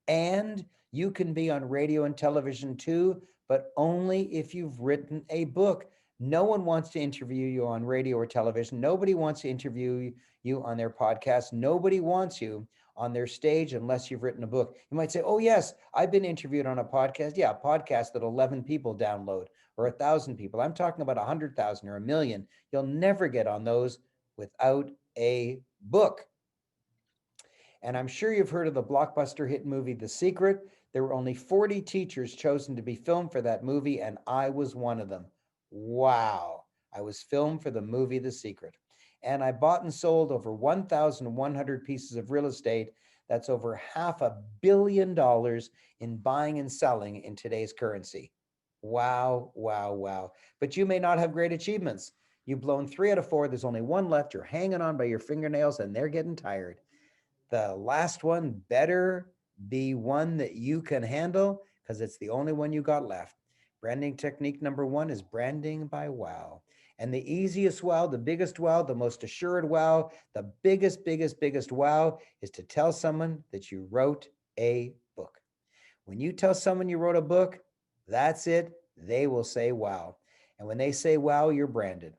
G: And you can be on radio and television too, but only if you've written a book. No one wants to interview you on radio or television. Nobody wants to interview you on their podcast. Nobody wants you on their stage unless you've written a book. You might say, oh yes, I've been interviewed on a podcast. Yeah, a podcast that 11 people download or 1,000 people. I'm talking about 100,000 or 1 million. You'll never get on those without a book. And I'm sure you've heard of the blockbuster hit movie, The Secret. There were only 40 teachers chosen to be filmed for that movie, and I was one of them. Wow. I was filmed for the movie The Secret. And I bought and sold over 1,100 pieces of real estate. That's over $500 million in buying and selling in today's currency. Wow, wow, wow. But you may not have great achievements. You've blown 3 out of 4. There's only one left. You're hanging on by your fingernails and they're getting tired. The last one better be one that you can handle because it's the only one you got left. Branding technique number 1 is branding by wow. And the easiest wow, the biggest wow, the most assured wow, the biggest wow is to tell someone that you wrote a book. When you tell someone you wrote a book, that's it. They will say wow. And when they say wow, you're branded.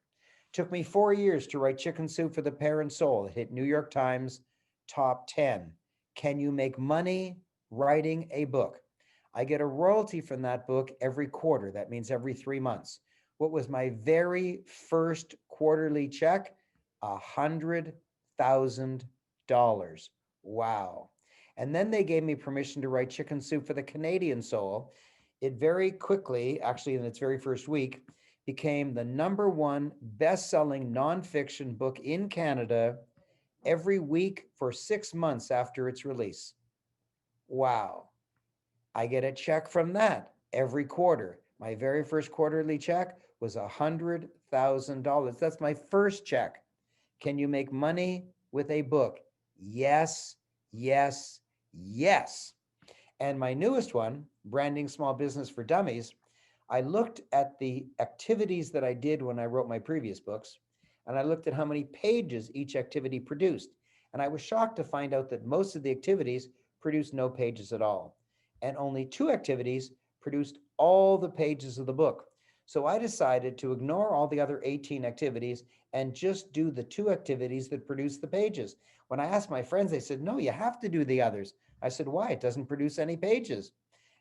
G: Took me 4 years to write Chicken Soup for the Parent Soul. It hit New York Times top 10. Can you make money writing a book? I get a royalty from that book every quarter. That means every 3 months. What was my very first quarterly check? $100,000. Wow. And then they gave me permission to write Chicken Soup for the Canadian Soul. It very quickly, actually in its very first week, became the #1 best-selling nonfiction book in Canada every week for 6 months after its release. Wow. I get a check from that every quarter. My very first quarterly check was $100,000. That's my first check. Can you make money with a book? Yes, yes, yes. And my newest one, Branding Small Business for Dummies, I looked at the activities that I did when I wrote my previous books, and I looked at how many pages each activity produced. And I was shocked to find out that most of the activities produced no pages at all. And only 2 activities produced all the pages of the book. So I decided to ignore all the other 18 activities and just do the 2 activities that produce the pages. When I asked my friends, they said, no, you have to do the others. I said, why? It doesn't produce any pages.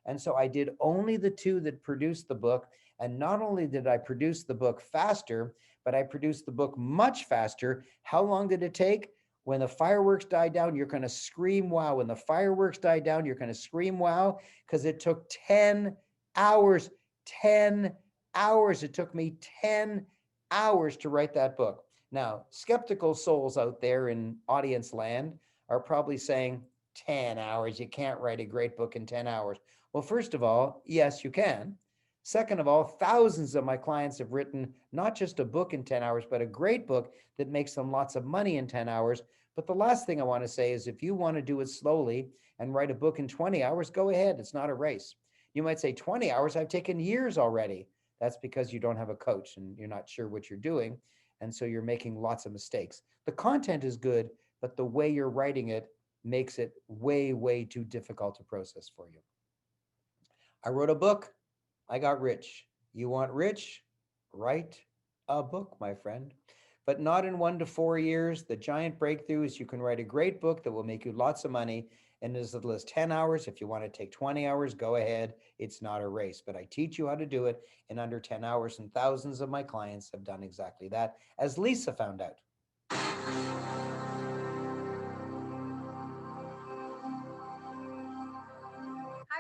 G: And so I did only the two that produced the book. And not only did I produce the book faster, but I produced the book much faster. How long did it take? When the fireworks die down, you're going to scream wow. When the fireworks die down, you're going to scream wow, because it took 10 hours. 10 hours. It took me 10 hours to write that book. Now, skeptical souls out there in audience land are probably saying, 10 hours, you can't write a great book in 10 hours. Well, first of all, yes, you can. Second of all, thousands of my clients have written not just a book in 10 hours, but a great book that makes them lots of money in 10 hours. But the last thing I want to say is if you want to do it slowly and write a book in 20 hours, go ahead. It's not a race. You might say 20 hours, I've taken years already. That's because you don't have a coach and you're not sure what you're doing. And so you're making lots of mistakes. The content is good, but the way you're writing it makes it way, way too difficult to process for you. I wrote a book. I got rich. You want rich? Write a book, my friend. But not in 1 to 4 years. The giant breakthrough is you can write a great book that will make you lots of money in as little as 10 hours. If you want to take 20 hours, go ahead. It's not a race, but I teach you how to do it in under 10 hours, and thousands of my clients have done exactly that, as Lisa found out.
I: Hi,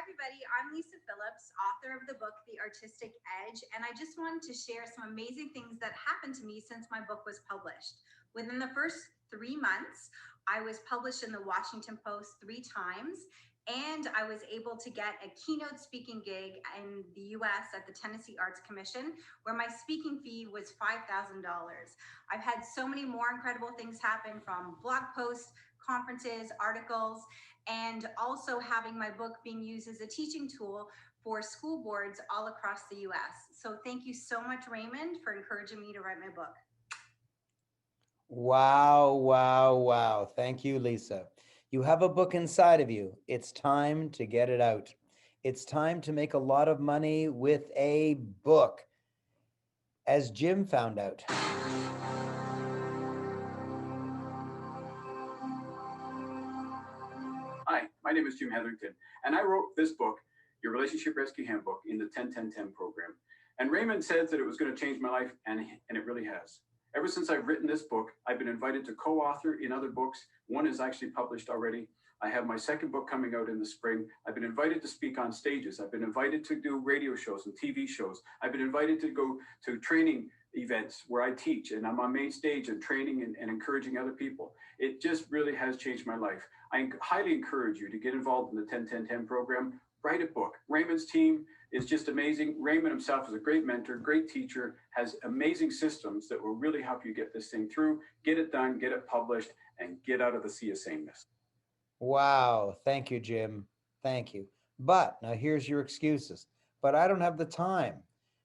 I: everybody. I'm Lisa Phillips, author of the book, The Artistic Edge, and I just wanted to share some amazing things that happened to me since my book was published. Within the first 3 months, I was published in the Washington Post 3 times, and I was able to get a keynote speaking gig in the US at the Tennessee Arts Commission, where my speaking fee was $5,000. I've had so many more incredible things happen, from blog posts, conferences, articles, and also having my book being used as a teaching tool for school boards all across the US. So thank you so much, Raymond, for encouraging me to write my book.
G: Wow, wow, wow. Thank you, Lisa. You have a book inside of you. It's time to get it out. It's time to make a lot of money with a book, as Jim found out.
J: Hi, my name is Jim Hetherington, and I wrote this book, Your Relationship Rescue Handbook, in the 10-10-10 program. And Raymond said that it was going to change my life, and it really has. Ever since I've written this book, I've been invited to co-author in other books. One is actually published already. I have my second book coming out in the spring. I've been invited to speak on stages. I've been invited to do radio shows and TV shows. I've been invited to go to training events where I teach, and I'm on main stage and training and encouraging other people. It just really has changed my life. I highly encourage you to get involved in the 10-10-10 program. Write a book. Raymond's team is just amazing. Raymond himself is a great mentor, great teacher, has amazing systems that will really help you get this thing through, get it done, get it published, and get out of the sea of sameness.
G: Wow. Thank you, Jim. Thank you. But now here's your excuses. But I don't have the time.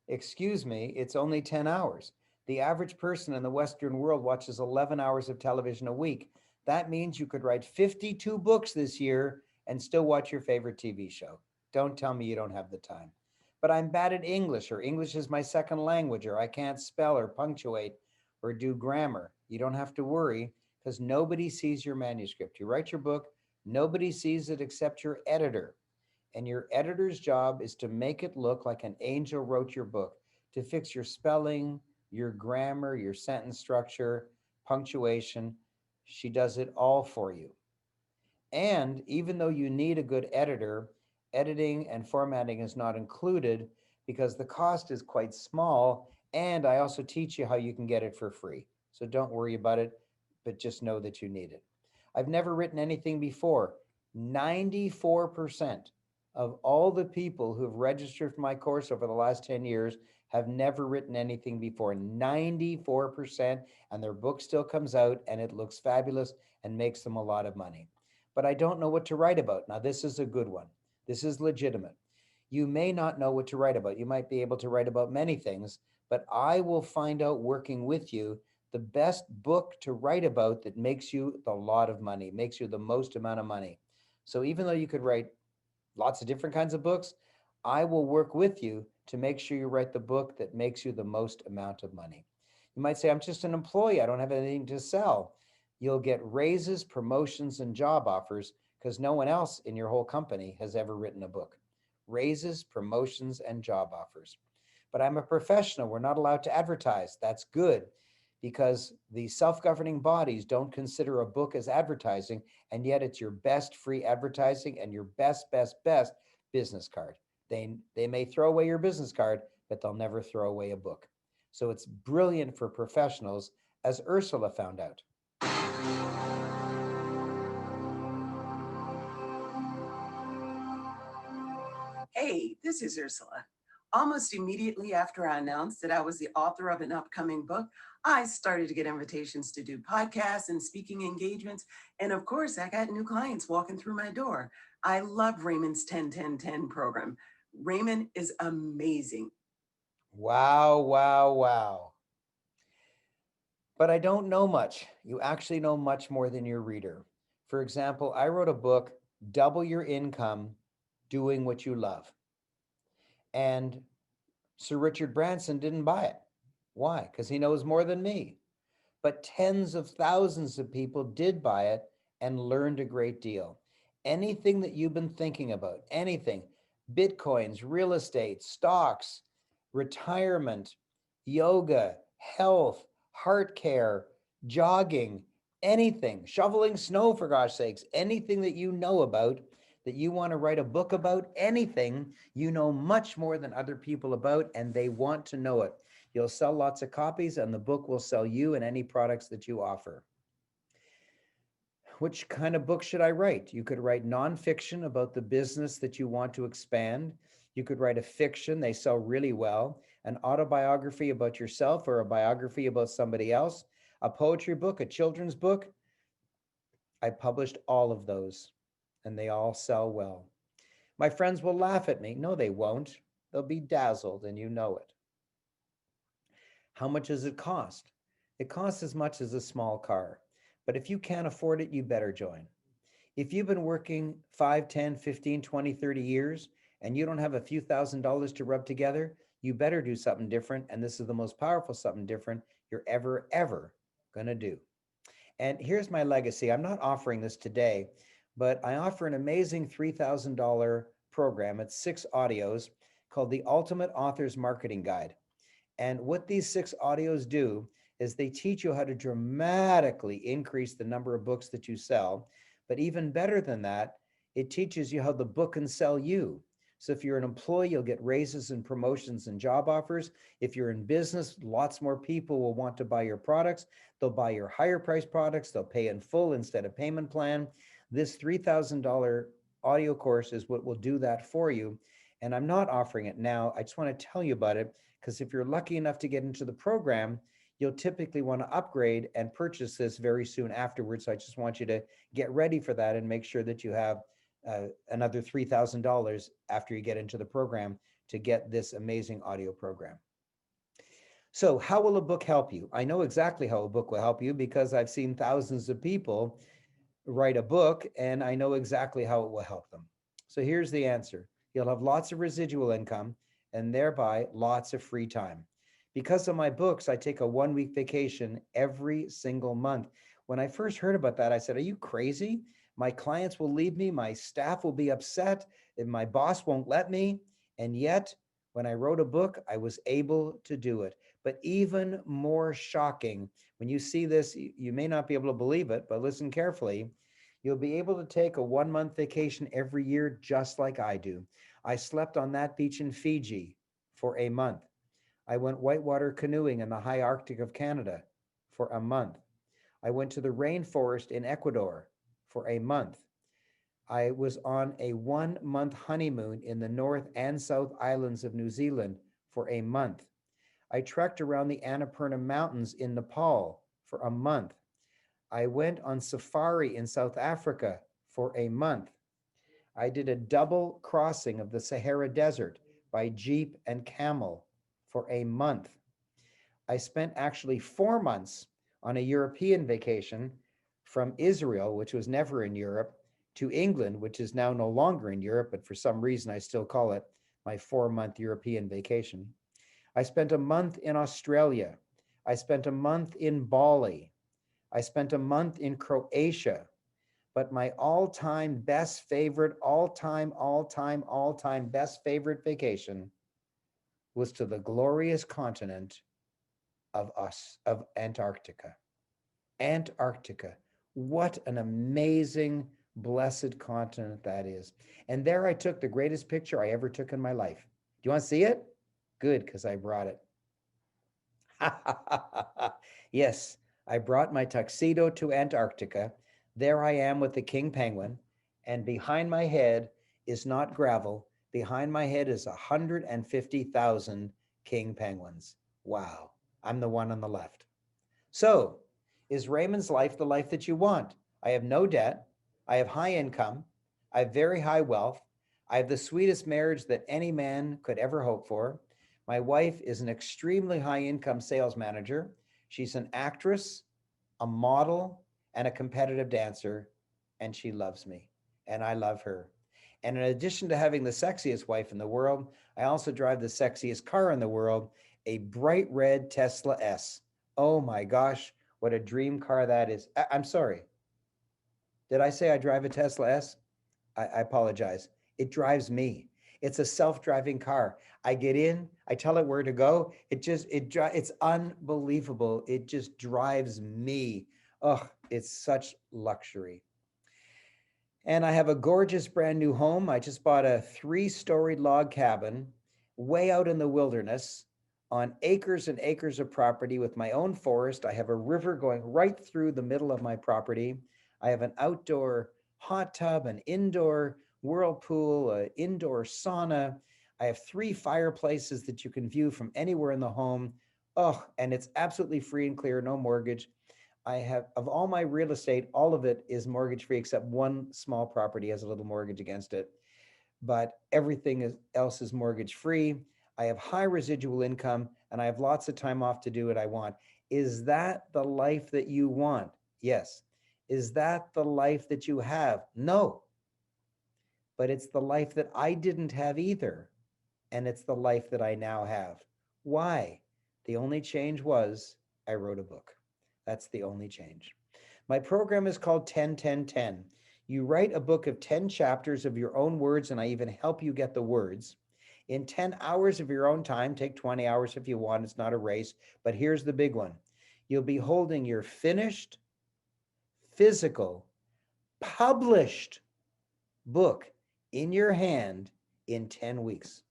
G: Excuse me, it's only 10 hours. The average person in the Western world watches 11 hours of television a week. That means you could write 52 books this year and still watch your favorite TV show. Don't tell me you don't have the time. But I'm bad at English, or English is my second language, or I can't spell or punctuate or do grammar. You don't have to worry, because nobody sees your manuscript. You write your book, nobody sees it except your editor. And your editor's job is to make it look like an angel wrote your book, to fix your spelling, your grammar, your sentence structure, punctuation. She does it all for you. And even though you need a good editor, editing and formatting is not included because the cost is quite small. And I also teach you how you can get it for free. So don't worry about it, but just know that you need it. I've never written anything before. 94% of all the people who've registered for my course over the last 10 years have never written anything before. 94%, and their book still comes out and it looks fabulous and makes them a lot of money. But I don't know what to write about. Now, this is a good one. This is legitimate. You may not know what to write about. You might be able to write about many things, but I will find out working with you the best book to write about that makes you a lot of money, makes you the most amount of money. So even though you could write lots of different kinds of books, I will work with you to make sure you write the book that makes you the most amount of money. You might say, I'm just an employee. I don't have anything to sell. You'll get raises, promotions, and job offers because no one else in your whole company has ever written a book. raises, promotions, and job offers. But I'm a professional. We're not allowed to advertise. That's good because the self-governing bodies don't consider a book as advertising, and yet it's your best free advertising and your best business card. They may throw away your business card, but they'll never throw away a book. So it's brilliant for professionals, as Ursula found out.
K: Hey, this is Ursula. Almost immediately after I announced that I was the author of an upcoming book, I started to get invitations to do podcasts and speaking engagements. And of course, I got new clients walking through my door. I love Raymond's 10-10-10 program. Raymond is amazing.
G: Wow, wow, wow. But I don't know much. You actually know much more than your reader. For example, I wrote a book, Double Your Income, Doing What You Love. And Sir Richard Branson didn't buy it. Why? Because he knows more than me. But tens of thousands of people did buy it and learned a great deal. Anything that you've been thinking about, anything, Bitcoins, real estate, stocks, retirement, yoga, health, heart care, jogging, anything, shoveling snow, for gosh sakes, anything that you know about, that you want to write a book about, anything you know much more than other people about, and they want to know it. You'll sell lots of copies, and the book will sell you and any products that you offer. Which kind of book should I write? You could write nonfiction about the business that you want to expand. You could write a fiction, they sell really well, an autobiography about yourself or a biography about somebody else, a poetry book, a children's book. I published all of those, and they all sell well. My friends will laugh at me. No, they won't. They'll be dazzled, and you know it. How much does it cost? It costs as much as a small car. But if you can't afford it, you better join. If you've been working 5, 10, 15, 20, 30 years, and you don't have a few $1,000s to rub together, you better do something different. And this is the most powerful something different you're ever going to do. And here's my legacy. I'm not offering this today, but I offer an amazing $3,000 program. It's 6 audios called the Ultimate Author's Marketing Guide. And what these 6 audios do is they teach you how to dramatically increase the number of books that you sell. But even better than that, it teaches you how the book can sell you. So if you're an employee, you'll get raises and promotions and job offers. If you're in business, lots more people will want to buy your products. They'll buy your higher price products. They'll pay in full instead of payment plan. This $3,000 audio course is what will do that for you. And I'm not offering it now. I just want to tell you about it, because if you're lucky enough to get into the program, you'll typically want to upgrade and purchase this very soon afterwards. So I just want you to get ready for that and make sure that you have another $3,000 after you get into the program to get this amazing audio program. So how will a book help you? I know exactly how a book will help you because I've seen thousands of people write a book, and I know exactly how it will help them. So here's the answer. You'll have lots of residual income and thereby lots of free time. Because of my books, I take a 1-week vacation every single month. When I first heard about that, I said, are you crazy? My clients will leave me, my staff will be upset, and my boss won't let me. And yet, when I wrote a book, I was able to do it. But even more shocking, when you see this, you may not be able to believe it, but listen carefully. You'll be able to take a 1-month vacation every year, just like I do. I slept on that beach in Fiji for a month. I went whitewater canoeing in the high Arctic of Canada for a month. I went to the rainforest in Ecuador for a month. I was on a 1-month honeymoon in the North and South Islands of New Zealand for a month. I trekked around the Annapurna Mountains in Nepal for a month. I went on safari in South Africa for a month. I did a double crossing of the Sahara Desert by jeep and camel for a month. I spent actually 4 months on a European vacation from Israel, which was never in Europe, to England, which is now no longer in Europe, but for some reason I still call it my 4-month European vacation. I spent a month in Australia. I spent a month in Bali. I spent a month in Croatia. but my all-time best favorite, all-time best favorite vacation was to the glorious continent of Antarctica. Antarctica. What an amazing, blessed continent that is. And there I took the greatest picture I ever took in my life. Do you want to see it? Good, because I brought it. Yes, I brought my tuxedo to Antarctica. There I am with the king penguin, and behind my head is not gravel. Behind my head is 150,000 king penguins. Wow, I'm the one on the left. So, is Raymond's life the life that you want? I have no debt. I have high income. I have very high wealth. I have the sweetest marriage that any man could ever hope for. My wife is an extremely high income sales manager. She's an actress, a model, and a competitive dancer, and she loves me, and I love her. And in addition to having the sexiest wife in the world, I also drive the sexiest car in the world, a bright red Tesla S. Oh my gosh, what a dream car that is. I'm sorry. Did I say I drive a Tesla S? I apologize. It drives me. It's a self-driving car. I get in, I tell it where to go. It's unbelievable. It just drives me. Oh, it's such luxury. And I have a gorgeous brand new home. I just bought a 3-story log cabin way out in the wilderness on acres and acres of property with my own forest. I have a river going right through the middle of my property. I have an outdoor hot tub, an indoor whirlpool, an indoor sauna. I have 3 fireplaces that you can view from anywhere in the home. Oh, and it's absolutely free and clear, no mortgage. I have, of all my real estate, all of it is mortgage free except one small property has a little mortgage against it. But everything else is mortgage free. I have high residual income and I have lots of time off to do what I want. Is that the life that you want? Yes. Is that the life that you have? No. But it's the life that I didn't have either. And it's the life that I now have. Why? The only change was I wrote a book. That's the only change. My program is called 10-10-10. You write a book of 10 chapters of your own words, and I even help you get the words. In 10 hours of your own time, take 20 hours if you want, it's not a race, but here's the big one. You'll be holding your finished, physical, published book in your hand in 10 weeks.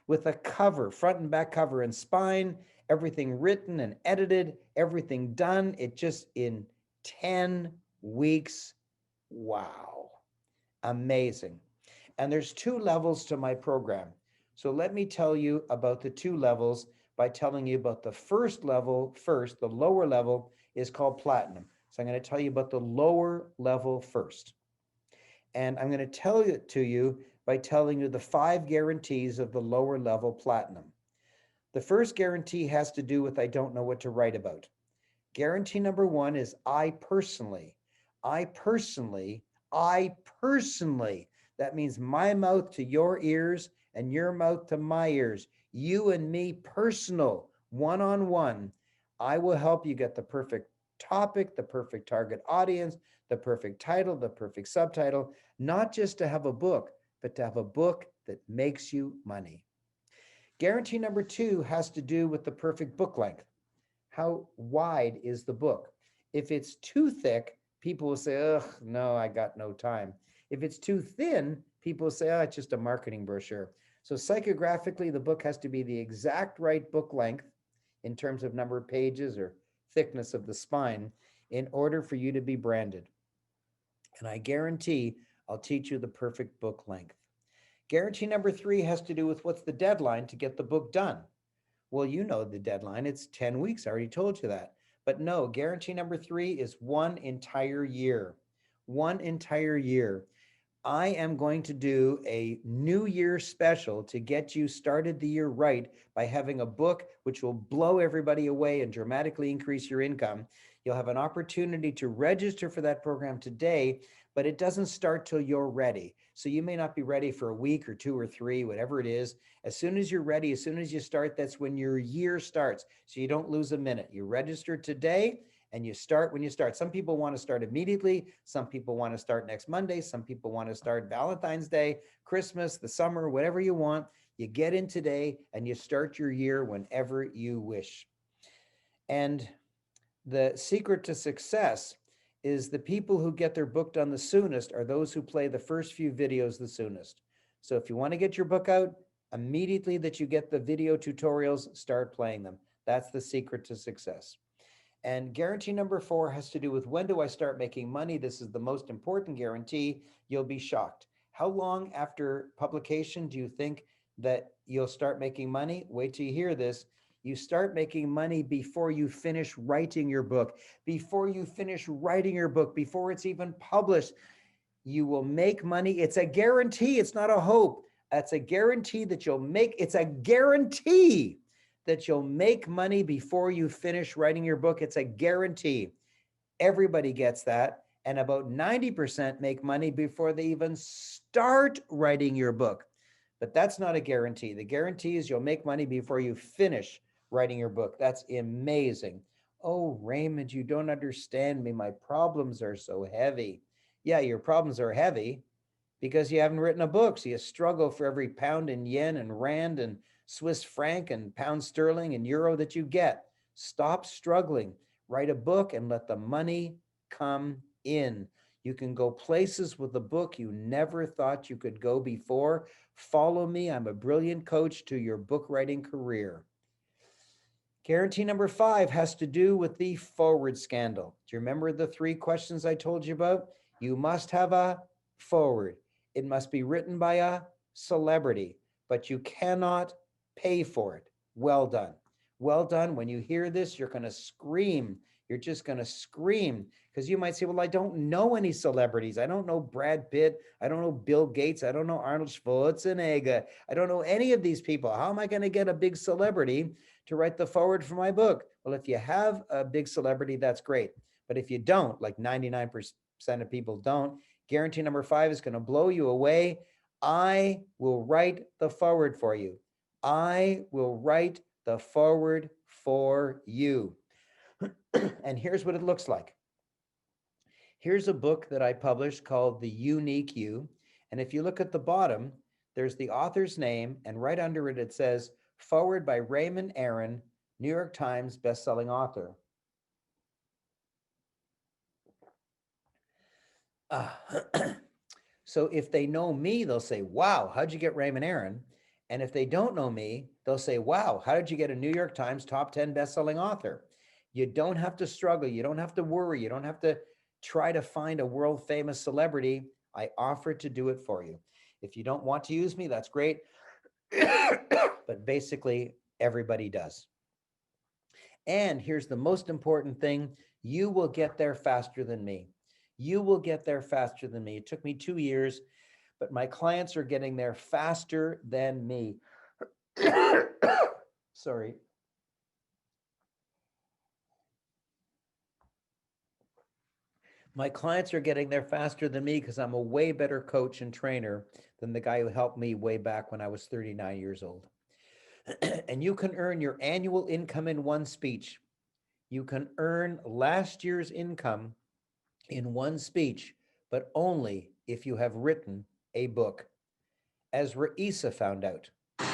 G: With a cover, front and back cover and spine, everything written and edited, everything done. It just in 10 weeks. Wow. Amazing. And there's 2 levels to my program. So let me tell you about the 2 levels by telling you about the first level first. The lower level is called platinum. So I'm going to tell you about the lower level first. And I'm going to tell it to you by telling you the 5 guarantees of the lower level platinum. The first guarantee has to do with I don't know what to write about. Guarantee number 1 is I personally, that means my mouth to your ears and your mouth to my ears, you and me personal, one-on-one. I will help you get the perfect topic, the perfect target audience, the perfect title, the perfect subtitle, not just to have a book, but to have a book that makes you money. Guarantee number 2 has to do with the perfect book length. How wide is the book? If it's too thick, people will say, ugh, no, I got no time. If it's too thin, people will say, oh, it's just a marketing brochure. So psychographically, the book has to be the exact right book length in terms of number of pages or thickness of the spine in order for you to be branded. And I guarantee I'll teach you the perfect book length. Guarantee number 3 has to do with what's the deadline to get the book done. Well, you know the deadline. It's 10 weeks. I already told you that. But no, guarantee number 3 is 1 entire year. 1 entire year. I am going to do a New Year special to get you started the year right by having a book which will blow everybody away and dramatically increase your income. You'll have an opportunity to register for that program today, but it doesn't start till you're ready. So you may not be ready for a week or 2 or 3, whatever it is. As soon as you're ready, as soon as you start, that's when your year starts. So you don't lose a minute. You register today And you start when you start. Some people want to start immediately. Some people want to start next Monday. Some people want to start Valentine's Day, Christmas, the summer, whatever you want. You get in today and you start your year whenever you wish. And the secret to success is the people who get their book done the soonest are those who play the first few videos the soonest. So if you want to get your book out, immediately that you get the video tutorials, start playing them. That's the secret to success. And guarantee number 4 has to do with when do I start making money? This is the most important guarantee. You'll be shocked. How long after publication do you think that you'll start making money? Wait till you hear this. You start making money before you finish writing your book. Before you finish writing your book, before it's even published, you will make money. It's a guarantee. It's not a hope. That's a guarantee that you'll make. It's a guarantee that you'll make money before you finish writing your book. It's a guarantee. Everybody gets that. And about 90% make money before they even start writing your book. But that's not a guarantee. The guarantee is you'll make money before you finish writing your book. That's amazing. Oh, Raymond, you don't understand me. My problems are so heavy. Yeah, your problems are heavy because you haven't written a book. So you struggle for every pound and yen and rand and Swiss franc and pound sterling and euro that you get. Stop struggling. Write a book and let the money come in. You can go places with a book you never thought you could go before. Follow me. I'm a brilliant coach to your book writing career. Guarantee number 5 has to do with the forward scandal. Do you remember the 3 questions I told you about? You must have a forward. It must be written by a celebrity, but you cannot pay for it. Well done. Well done. When you hear this, you're going to scream. You're just going to scream because you might say, well, I don't know any celebrities. I don't know Brad Pitt. I don't know Bill Gates. I don't know Arnold Schwarzenegger. I don't know any of these people. How am I going to get a big celebrity to write the forward for my book? Well, if you have a big celebrity, that's great. But if you don't, like 99% of people don't, guarantee number 5 is going to blow you away. I will write the forward for you. I will write the forward for you. And here's what it looks like. Here's a book that I published called The Unique You. And if you look at the bottom, there's the author's name, and right under it, it says, forward by Raymond Aaron, New York Times bestselling author. So if they know me, they'll say, wow, how'd you get Raymond Aaron? And if they don't know me, they'll say, wow, how did you get a New York Times top 10 bestselling author? You don't have to struggle. You don't have to worry. You don't have to try to find a world famous celebrity. I offer to do it for you. If you don't want to use me, that's great. But basically, everybody does. And here's the most important thing. You will get there faster than me. You will get there faster than me. It took me 2 years, but my clients are getting there faster than me. Sorry. My clients are getting there faster than me because I'm a way better coach and trainer than the guy who helped me way back when I was 39 years old. And you can earn your annual income in one speech. You can earn last year's income in one speech, but only if you have written a book, as Raisa found out.
L: Hi,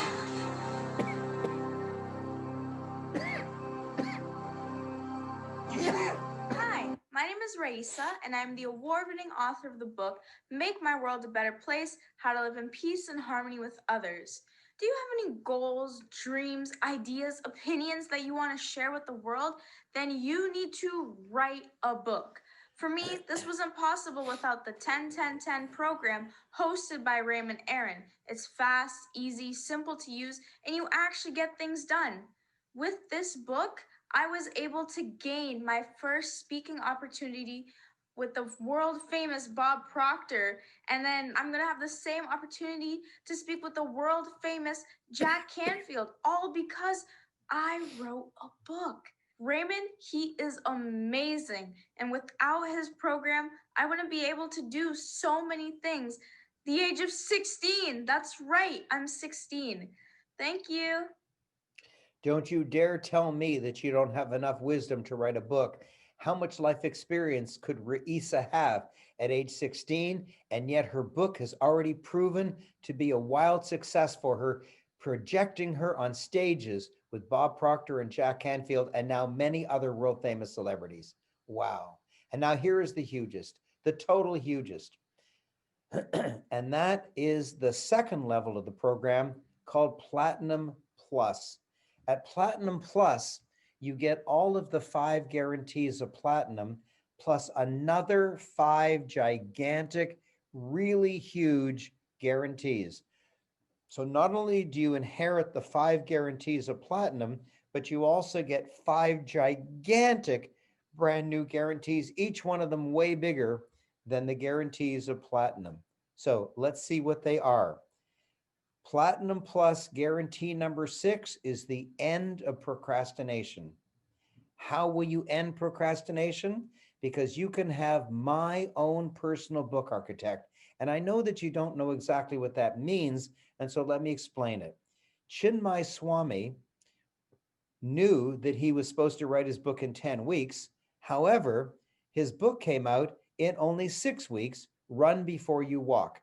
L: my name is Raisa, and I'm the award-winning author of the book, Make My World a Better Place, How to Live in Peace and Harmony with Others. Do you have any goals, dreams, ideas, opinions that you want to share with the world? Then you need to write a book. For me, this wasn't possible without the 10-10-10 program hosted by Raymond Aaron. It's fast, easy, simple to use, and you actually get things done. With this book, I was able to gain my first speaking opportunity with the world famous Bob Proctor, and then I'm gonna have the same opportunity to speak with the world famous Jack Canfield, all because I wrote a book. Raymond, he is amazing, and without his program, I wouldn't be able to do so many things. The age of 16, that's right, I'm 16. Thank you.
G: Don't you dare tell me that you don't have enough wisdom to write a book. How much life experience could Raisa have at age 16? And yet her book has already proven to be a wild success for her, projecting her on stages with Bob Proctor and Jack Canfield, and now many other world famous celebrities. Wow. And now here is the hugest, the total hugest. And that is the second level of the program called Platinum Plus. At Platinum Plus, you get all of the 5 guarantees of platinum plus another 5 gigantic, really huge guarantees. So not only do you inherit the 5 guarantees of platinum, but you also get 5 gigantic brand new guarantees, each one of them way bigger than the guarantees of platinum. So let's see what they are. Platinum Plus guarantee number 6 is the end of procrastination. How will you end procrastination? Because you can have my own personal book architect. And I know that you don't know exactly what that means. And so let me explain it. Chinmay Swami knew that he was supposed to write his book in 10 weeks. However, his book came out in only 6 weeks, Run Before You Walk.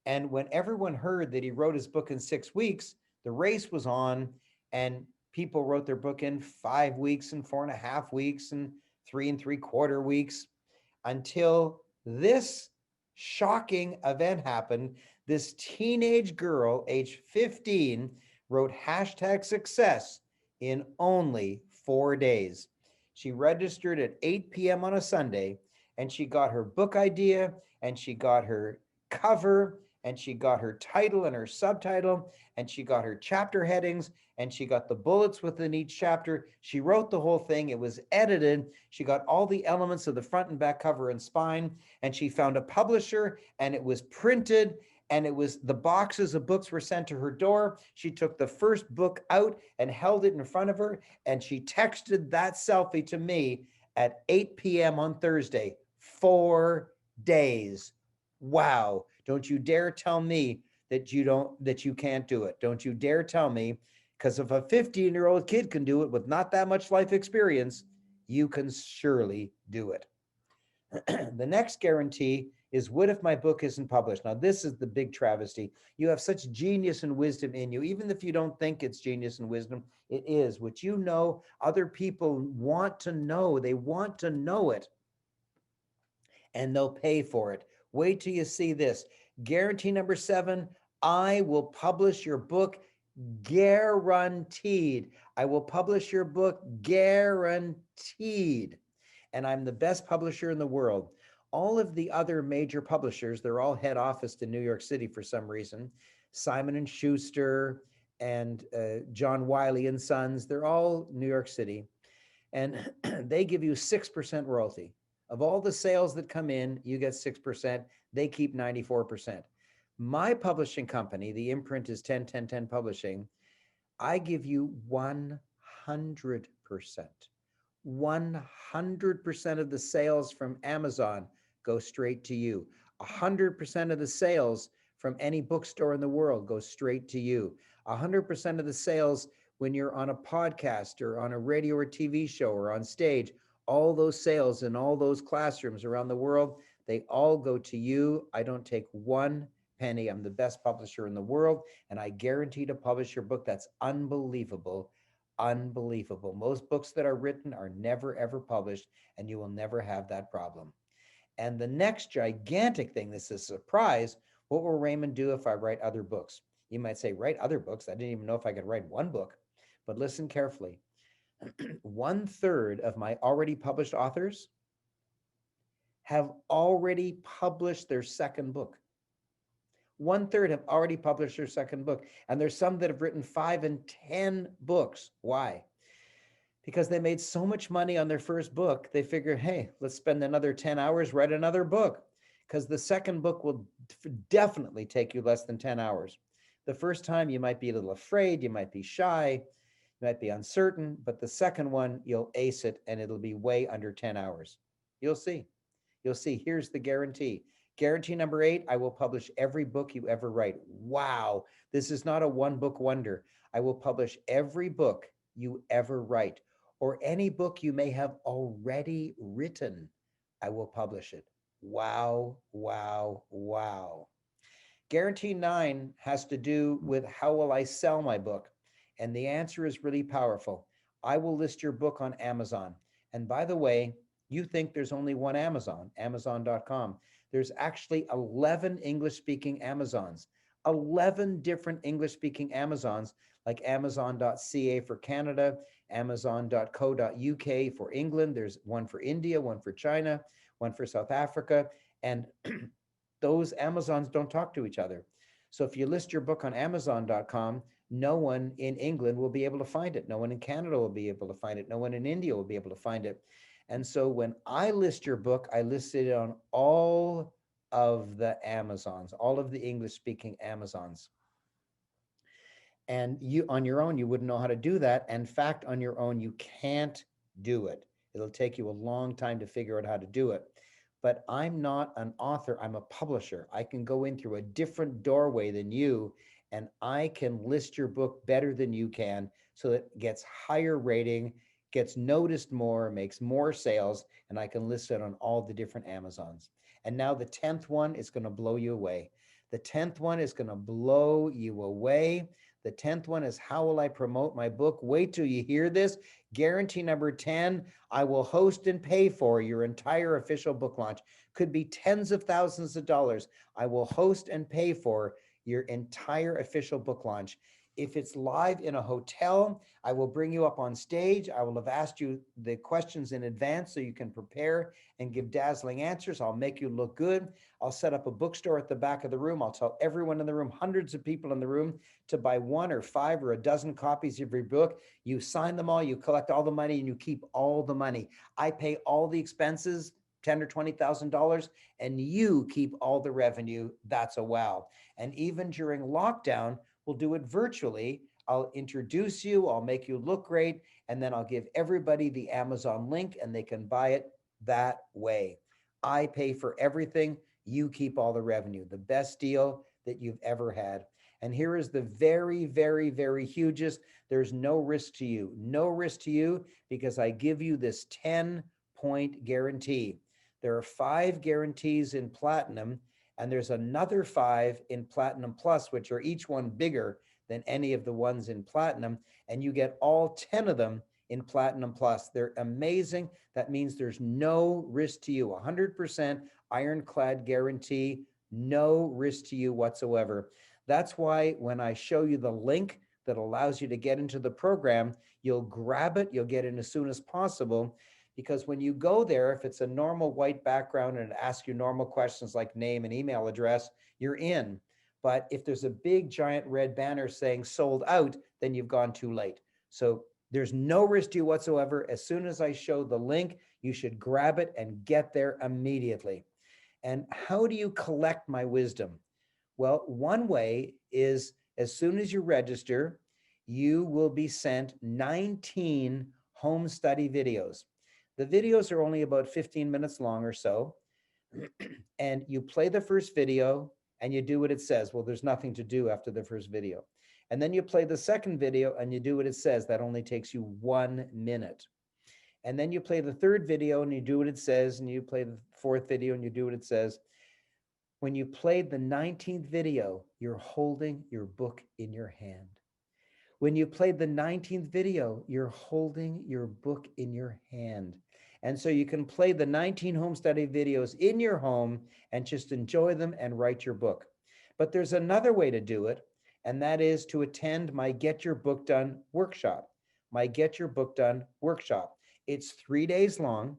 G: And when everyone heard that he wrote his book in 6 weeks, the race was on, and people wrote their book in 5 weeks and 4.5 weeks and 3 3/4 weeks, until this shocking event happened. This teenage girl, age 15, wrote #success in only 4 days. She registered at 8 p.m. on a Sunday, and she got her book idea, and she got her cover, and she got her title and her subtitle, and she got her chapter headings, and she got the bullets within each chapter. She wrote the whole thing. It was edited. She got all the elements of the front and back cover and spine, and she found a publisher, and it was printed, and it was the boxes of books were sent to her door. She took the first book out and held it in front of her, and she texted that selfie to me at 8 p.m. on Thursday. 4 days. Wow. Don't you dare tell me that you can't do it. Don't you dare tell me, because if a 15-year-old kid can do it with not that much life experience, you can surely do it. The next guarantee is, what if my book isn't published? Now, this is the big travesty. You have such genius and wisdom in you. Even if you don't think it's genius and wisdom, it is. What you know, other people want to know. They want to know it, and they'll pay for it. Wait till you see this. Guarantee number 7, I will publish your book guaranteed. I will publish your book guaranteed. And I'm the best publisher in the world. All of the other major publishers, they're all head office in New York City for some reason. Simon & Schuster and John Wiley and Sons, they're all New York City. And they give you 6% royalty. Of all the sales that come in, you get 6%. They keep 94%. My publishing company, the imprint is 10-10-10 Publishing. I give you 100%. 100% of the sales from Amazon go straight to you. 100% of the sales from any bookstore in the world go straight to you. 100% of the sales when you're on a podcast or on a radio or TV show or on stage, all those sales in all those classrooms around the world, they all go to you. I don't take one penny. I'm the best publisher in the world, and I guarantee to publish your book. That's unbelievable. Unbelievable. Most books that are written are never, ever published, and you will never have that problem. And the next gigantic thing, this is a surprise. What will Raymond do if I write other books? You might say, write other books? I didn't even know if I could write one book. But listen carefully. 1/3 of my already published authors have already published their second book. 1/3 have already published their second book. And there's some that have written 5 and 10 books. Why? Because they made so much money on their first book, they figure, hey, let's spend another 10 hours, write another book. Because the second book will definitely take you less than 10 hours. The first time you might be a little afraid, you might be shy, you might be uncertain, but the second one, you'll ace it and it'll be way under 10 hours. You'll see. You'll see. Here's the guarantee. Guarantee number 8, I will publish every book you ever write. Wow. This is not a one book wonder. I will publish every book you ever write. or any book you may have already written, I will publish it. Wow, wow, wow. Guarantee 9 has to do with how will I sell my book? And the answer is really powerful. I will list your book on Amazon. And by the way, you think there's only one Amazon, Amazon.com. There's actually 11 English-speaking Amazons, 11 different English-speaking Amazons, like Amazon.ca for Canada, Amazon.co.uk for England. There's one for India, one for China, one for South Africa. And those Amazons don't talk to each other. So if you list your book on Amazon.com, no one in England will be able to find it. No one in Canada will be able to find it. No one in India will be able to find it. And so when I list your book, I list it on all of the Amazons, all of the English-speaking Amazons. And you, on your own, you wouldn't know how to do that. In fact, on your own, you can't do it. It'll take you a long time to figure out how to do it. But I'm not an author, I'm a publisher. I can go in through a different doorway than you, and I can list your book better than you can, so that it gets higher rating, gets noticed more, makes more sales, and I can list it on all the different Amazons. And now the 10th one is going to blow you away. The 10th one is going to blow you away. The 10th one is, how will I promote my book? Wait till you hear this. Guarantee number 10, I will host and pay for your entire official book launch. Could be tens of thousands of dollars. I will host and pay for your entire official book launch. If it's live in a hotel, I will bring you up on stage. I will have asked you the questions in advance so you can prepare and give dazzling answers. I'll make you look good. I'll set up a bookstore at the back of the room. I'll tell everyone in the room, hundreds of people in the room, to buy 1 or 5 or a dozen copies of your book. You sign them all, you collect all the money, and you keep all the money. I pay all the expenses, $10,000 or $20,000, and you keep all the revenue. That's a wow. And even during lockdown, we'll do it virtually. I'll introduce you, I'll make you look great, and then I'll give everybody the Amazon link and they can buy it that way. I pay for everything, you keep all the revenue. The best deal that you've ever had. And here is the very, very, very hugest. There's no risk to you. No risk to you, because I give you this 10-point guarantee. There are 5 guarantees in Platinum, and there's another 5 in Platinum Plus, which are each one bigger than any of the ones in Platinum. And you get all 10 of them in Platinum Plus. They're amazing. That means there's no risk to you. 100% ironclad guarantee, no risk to you whatsoever. That's why when I show you the link that allows you to get into the program, you'll grab it, you'll get in as soon as possible. Because when you go there, if it's a normal white background and it asks you normal questions like name and email address, you're in. But if there's a big giant red banner saying sold out, then you've gone too late. So there's no risk to you whatsoever. As soon as I show the link, you should grab it and get there immediately. And how do you collect my wisdom? Well, one way is, as soon as you register, you will be sent 19 home study videos. The videos are only about 15 minutes long or so. And you play the first video and you do what it says. Well, there's nothing to do after the first video. And then you play the second video and you do what it says. That only takes you 1 minute. And then you play the third video and you do what it says. And you play the fourth video and you do what it says. When you played the 19th video, you're holding your book in your hand. When you played the 19th video, you're holding your book in your hand. And so you can play the 19 home study videos in your home and just enjoy them and write your book. But there's another way to do it, and that is to attend my Get Your Book Done workshop. My Get Your Book Done workshop. It's 3 days long,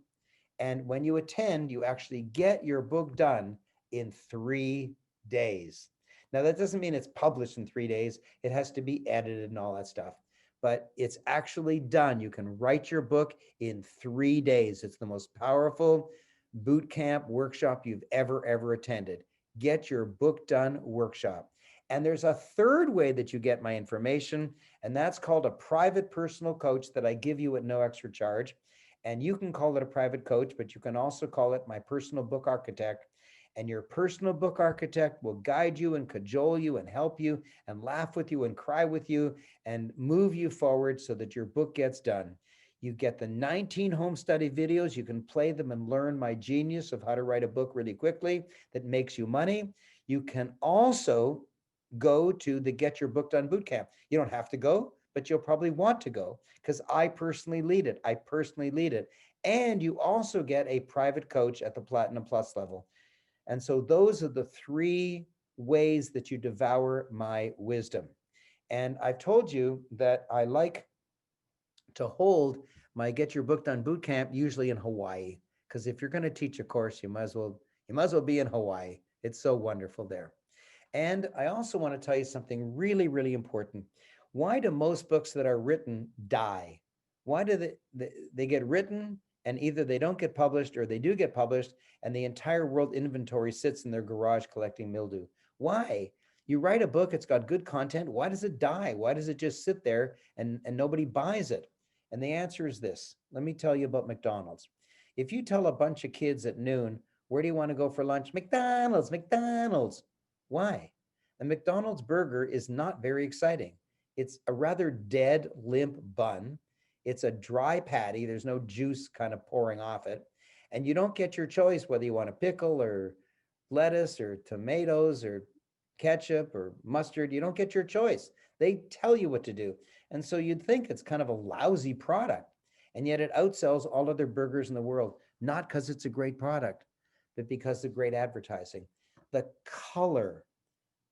G: and when you attend, you actually get your book done in 3 days. Now, that doesn't mean it's published in 3 days. It has to be edited and all that stuff. But it's actually done. You can write your book in 3 days. It's the most powerful boot camp workshop you've ever attended. Get Your Book Done workshop. And there's a third way that you get my information, and that's called a private personal coach that I give you at no extra charge. And you can call it a private coach, but you can also call it my personal book architect. And your personal book architect will guide you and cajole you and help you and laugh with you and cry with you and move you forward so that your book gets done. You get the 19 home study videos. You can play them and learn my genius of how to write a book really quickly that makes you money. You can also go to the Get Your Book Done Bootcamp. You don't have to go, but you'll probably want to go because I personally lead it. And you also get a private coach at the Platinum Plus level. And so those are the three ways that you devour my wisdom. And I've told you that I like to hold my Get Your Book Done Bootcamp usually in Hawaii, because if you're going to teach a course, you might as well be in Hawaii. It's so wonderful there. And I also want to tell you something really, really important. Why do most books that are written die? Why do they get written and either they don't get published or they do get published and the entire world inventory sits in their garage collecting mildew? Why? You write a book, it's got good content. Why does it die? Why does it just sit there and nobody buys it? And the answer is this. Let me tell you about McDonald's. If you tell a bunch of kids at noon, where do you want to go for lunch? McDonald's, McDonald's. Why? A McDonald's burger is not very exciting. It's a rather dead, limp bun. It's a dry patty. There's no juice kind of pouring off it. And you don't get your choice whether you want a pickle or lettuce or tomatoes or ketchup or mustard. You don't get your choice. They tell you what to do. And so you'd think it's kind of a lousy product. And yet it outsells all other burgers in the world, not because it's a great product, but because of great advertising. The color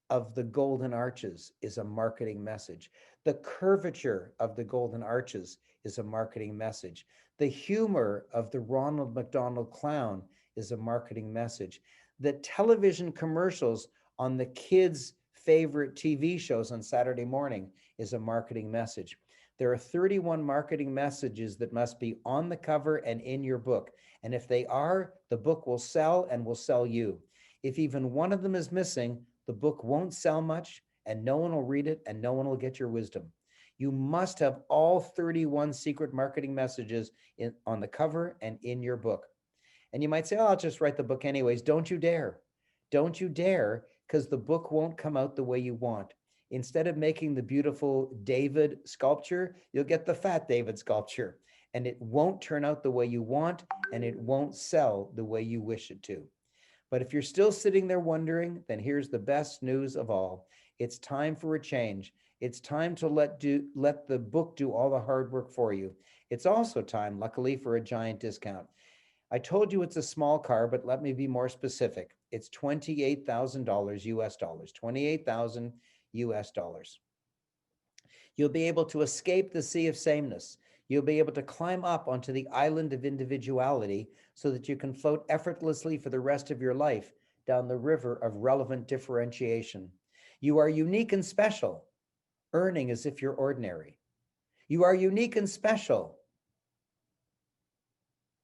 G: of the golden arches is a marketing message. The curvature of the golden arches is a marketing message. The humor of the Ronald McDonald clown is a marketing message. The television commercials on the kids' favorite TV shows on Saturday morning is a marketing message. There are 31 marketing messages that must be on the cover and in your book. And if they are, the book will sell and will sell you. If even one of them is missing, the book won't sell much and no one will read it and no one will get your wisdom. You must have all 31 secret marketing messages on the cover and in your book. And you might say, oh, I'll just write the book anyways. Don't you dare. Don't you dare, because the book won't come out the way you want. Instead of making the beautiful David sculpture, you'll get the fat David sculpture. And it won't turn out the way you want, and it won't sell the way you wish it to. But if you're still sitting there wondering, then here's the best news of all. It's time for a change. It's time to let the book do all the hard work for you. It's also time, luckily, for a giant discount. I told you it's a small car, but let me be more specific. It's $28,000 US dollars, 28,000 US dollars. You'll be able to escape the sea of sameness. You'll be able to climb up onto the island of individuality so that you can float effortlessly for the rest of your life down the river of relevant differentiation. You are unique and special, earning as if you're ordinary. You are unique and special,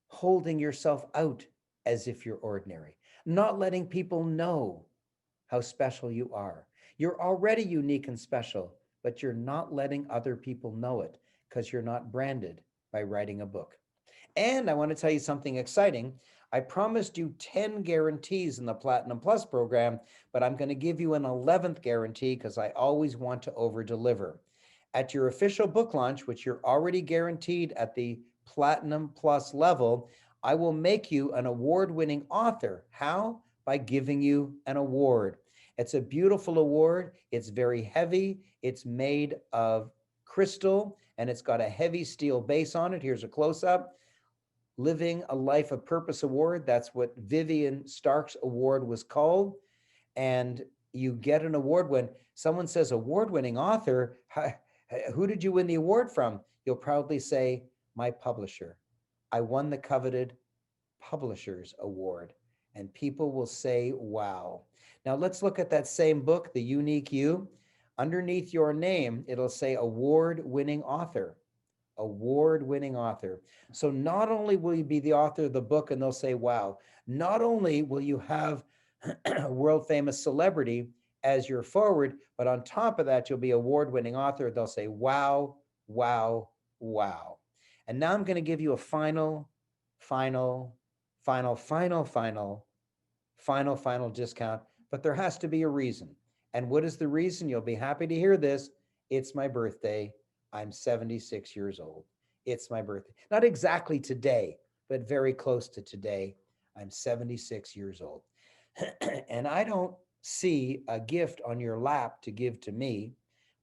G: holding yourself out as if you're ordinary, not letting people know how special you are. You're already unique and special, but you're not letting other people know it because you're not branded by writing a book. And I want to tell you something exciting. I promised you 10 guarantees in the Platinum Plus program, but I'm going to give you an 11th guarantee because I always want to over-deliver. At your official book launch, which you're already guaranteed at the Platinum Plus level, I will make you an award-winning author. How? By giving you an award. It's a beautiful award. It's very heavy. It's made of crystal, and it's got a heavy steel base on it. Here's a close-up. Living a Life of Purpose Award. That's what Vivian Stark's award was called. And you get an award when someone says award-winning author, who did you win the award from? You'll proudly say, my publisher. I won the coveted Publishers Award. And people will say, wow. Now let's look at that same book, The Unique You. Underneath your name, it'll say award-winning author. Award-winning author. So not only will you be the author of the book and they'll say, wow, not only will you have a world-famous celebrity as your forward, but on top of that, you'll be award-winning author. They'll say, wow, wow, wow. And now I'm going to give you a final discount, but there has to be a reason. And what is the reason? You'll be happy to hear this. It's my birthday. I'm 76 years old. It's my birthday. Not exactly today, but very close to today. I'm 76 years old. And I don't see a gift on your lap to give to me,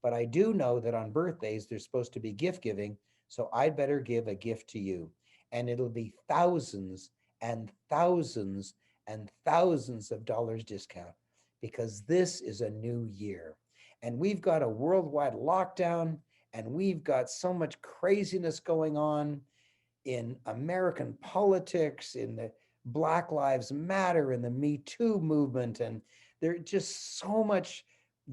G: but I do know that on birthdays, there's supposed to be gift giving. So I'd better give a gift to you. And it'll be thousands and thousands and thousands of dollars discount, because this is a new year. And we've got a worldwide lockdown, and we've got so much craziness going on in American politics, in the Black Lives Matter, in the Me Too movement. And there's just so much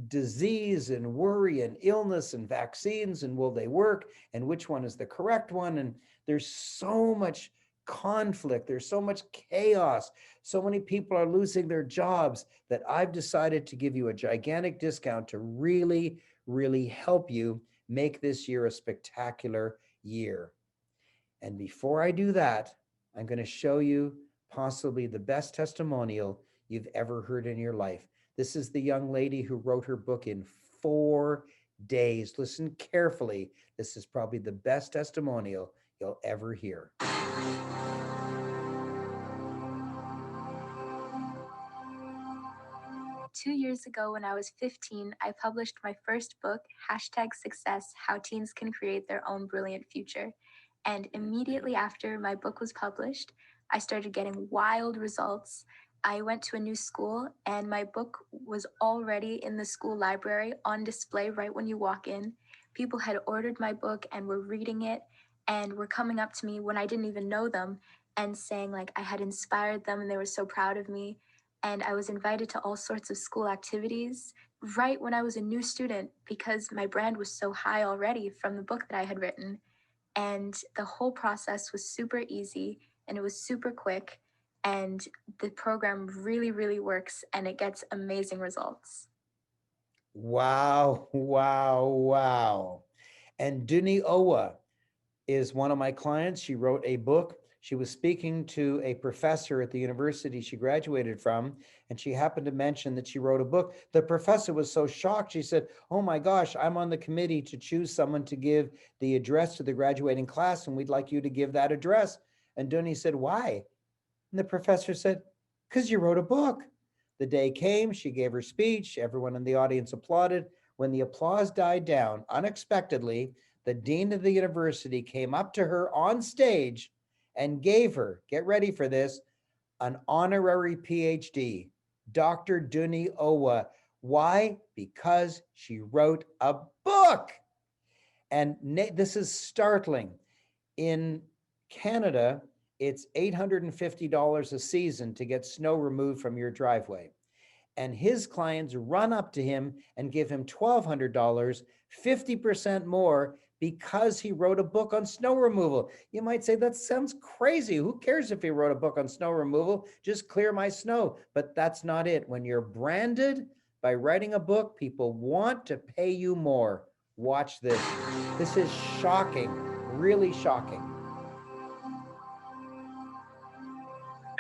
G: disease and worry and illness and vaccines, and will they work, and which one is the correct one. And there's so much conflict, there's so much chaos, so many people are losing their jobs, that I've decided to give you a gigantic discount to really, really help you make this year a spectacular year. And before I do that, I'm going to show you possibly the best testimonial you've ever heard in your life. This is the young lady who wrote her book in 4 days. Listen carefully. This is probably the best testimonial you'll ever hear.
M: 2 years ago, when I was 15, I published my first book, #Success: How Teens Can Create Their Own Brilliant Future. And immediately after my book was published, I started getting wild results. I went to a new school, and my book was already in the school library on display right when you walk in. People had ordered my book and were reading it, and were coming up to me when I didn't even know them and saying like I had inspired them, and they were so proud of me. And I was invited to all sorts of school activities right when I was a new student, because my brand was so high already from the book that I had written. And the whole process was super easy, and it was super quick, and the program really, really works, and it gets amazing results.
G: Wow, wow, wow. And Duni Owa is one of my clients. She wrote a book. She was speaking to a professor at the university she graduated from, and she happened to mention that she wrote a book. The professor was so shocked. She said, "Oh my gosh, I'm on the committee to choose someone to give the address to the graduating class, and we'd like you to give that address." And Duni said, "Why?" And the professor said, "Because you wrote a book." The day came, she gave her speech. Everyone in the audience applauded. When the applause died down, unexpectedly, the dean of the university came up to her on stage and gave her, get ready for this, an honorary PhD, Dr. Duni Owa. Why? Because she wrote a book. And this is startling. In Canada, it's $850 a season to get snow removed from your driveway. And his clients run up to him and give him $1,200, 50% more, because he wrote a book on snow removal. You might say, that sounds crazy. Who cares if he wrote a book on snow removal? Just clear my snow. But that's not it. When you're branded by writing a book, people want to pay you more. Watch this. This is shocking, really shocking.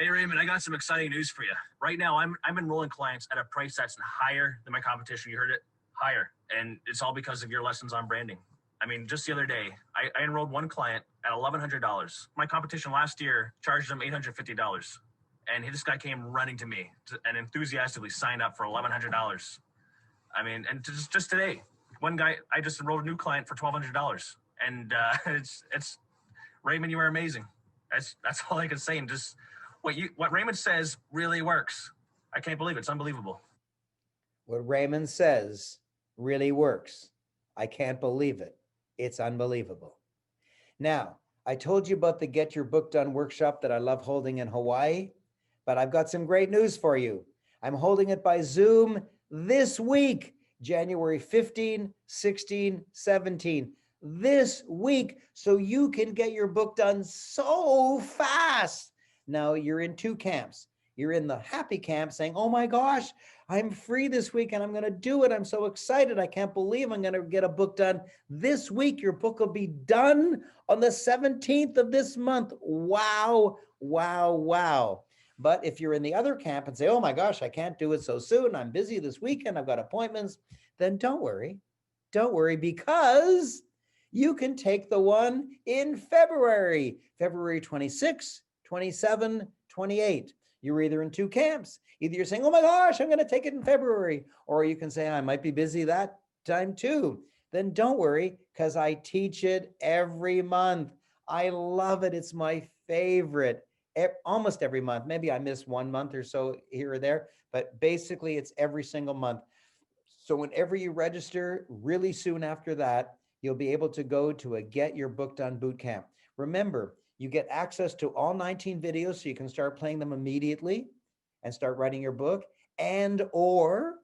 N: Hey Raymond, I got some exciting news for you. Right now, I'm enrolling clients at a price that's higher than my competition. You heard it, higher. And it's all because of your lessons on branding. I mean, just the other day, I enrolled one client at $1,100. My competition last year charged him $850. And this guy came running to me and enthusiastically signed up for $1,100. I mean, and just today, one guy, I just enrolled a new client for $1,200. And it's Raymond, you are amazing. That's all I can say. And just what Raymond says really works. I can't believe it. It's unbelievable.
G: What Raymond says really works. I can't believe it. It's unbelievable. Now, I told you about the Get Your Book Done workshop that I love holding in Hawaii, but I've got some great news for you. I'm holding it by Zoom this week, January 15, 16, 17, this week, so you can get your book done so fast. Now, you're in two camps. You're in the happy camp saying, "Oh my gosh, I'm free this week and I'm going to do it. I'm so excited. I can't believe I'm going to get a book done this week." Your book will be done on the 17th of this month. Wow, wow, wow. But if you're in the other camp and say, "Oh my gosh, I can't do it so soon. I'm busy this weekend. I've got appointments," then don't worry. Don't worry, because You can take the one in February, February 26, 27, 28. You're either in two camps. Either you're saying, oh my gosh, I'm going to take it in February, or you can say, I might be busy that time too. Then don't worry, because I teach it every month. I love it. It's my favorite. Almost every month. Maybe I miss 1 month or so here or there, but basically it's every single month. So whenever you register, really soon after that, you'll be able to go to a Get Your Book Done bootcamp. Remember, you get access to all 19 videos, so you can start playing them immediately and start writing your book. And or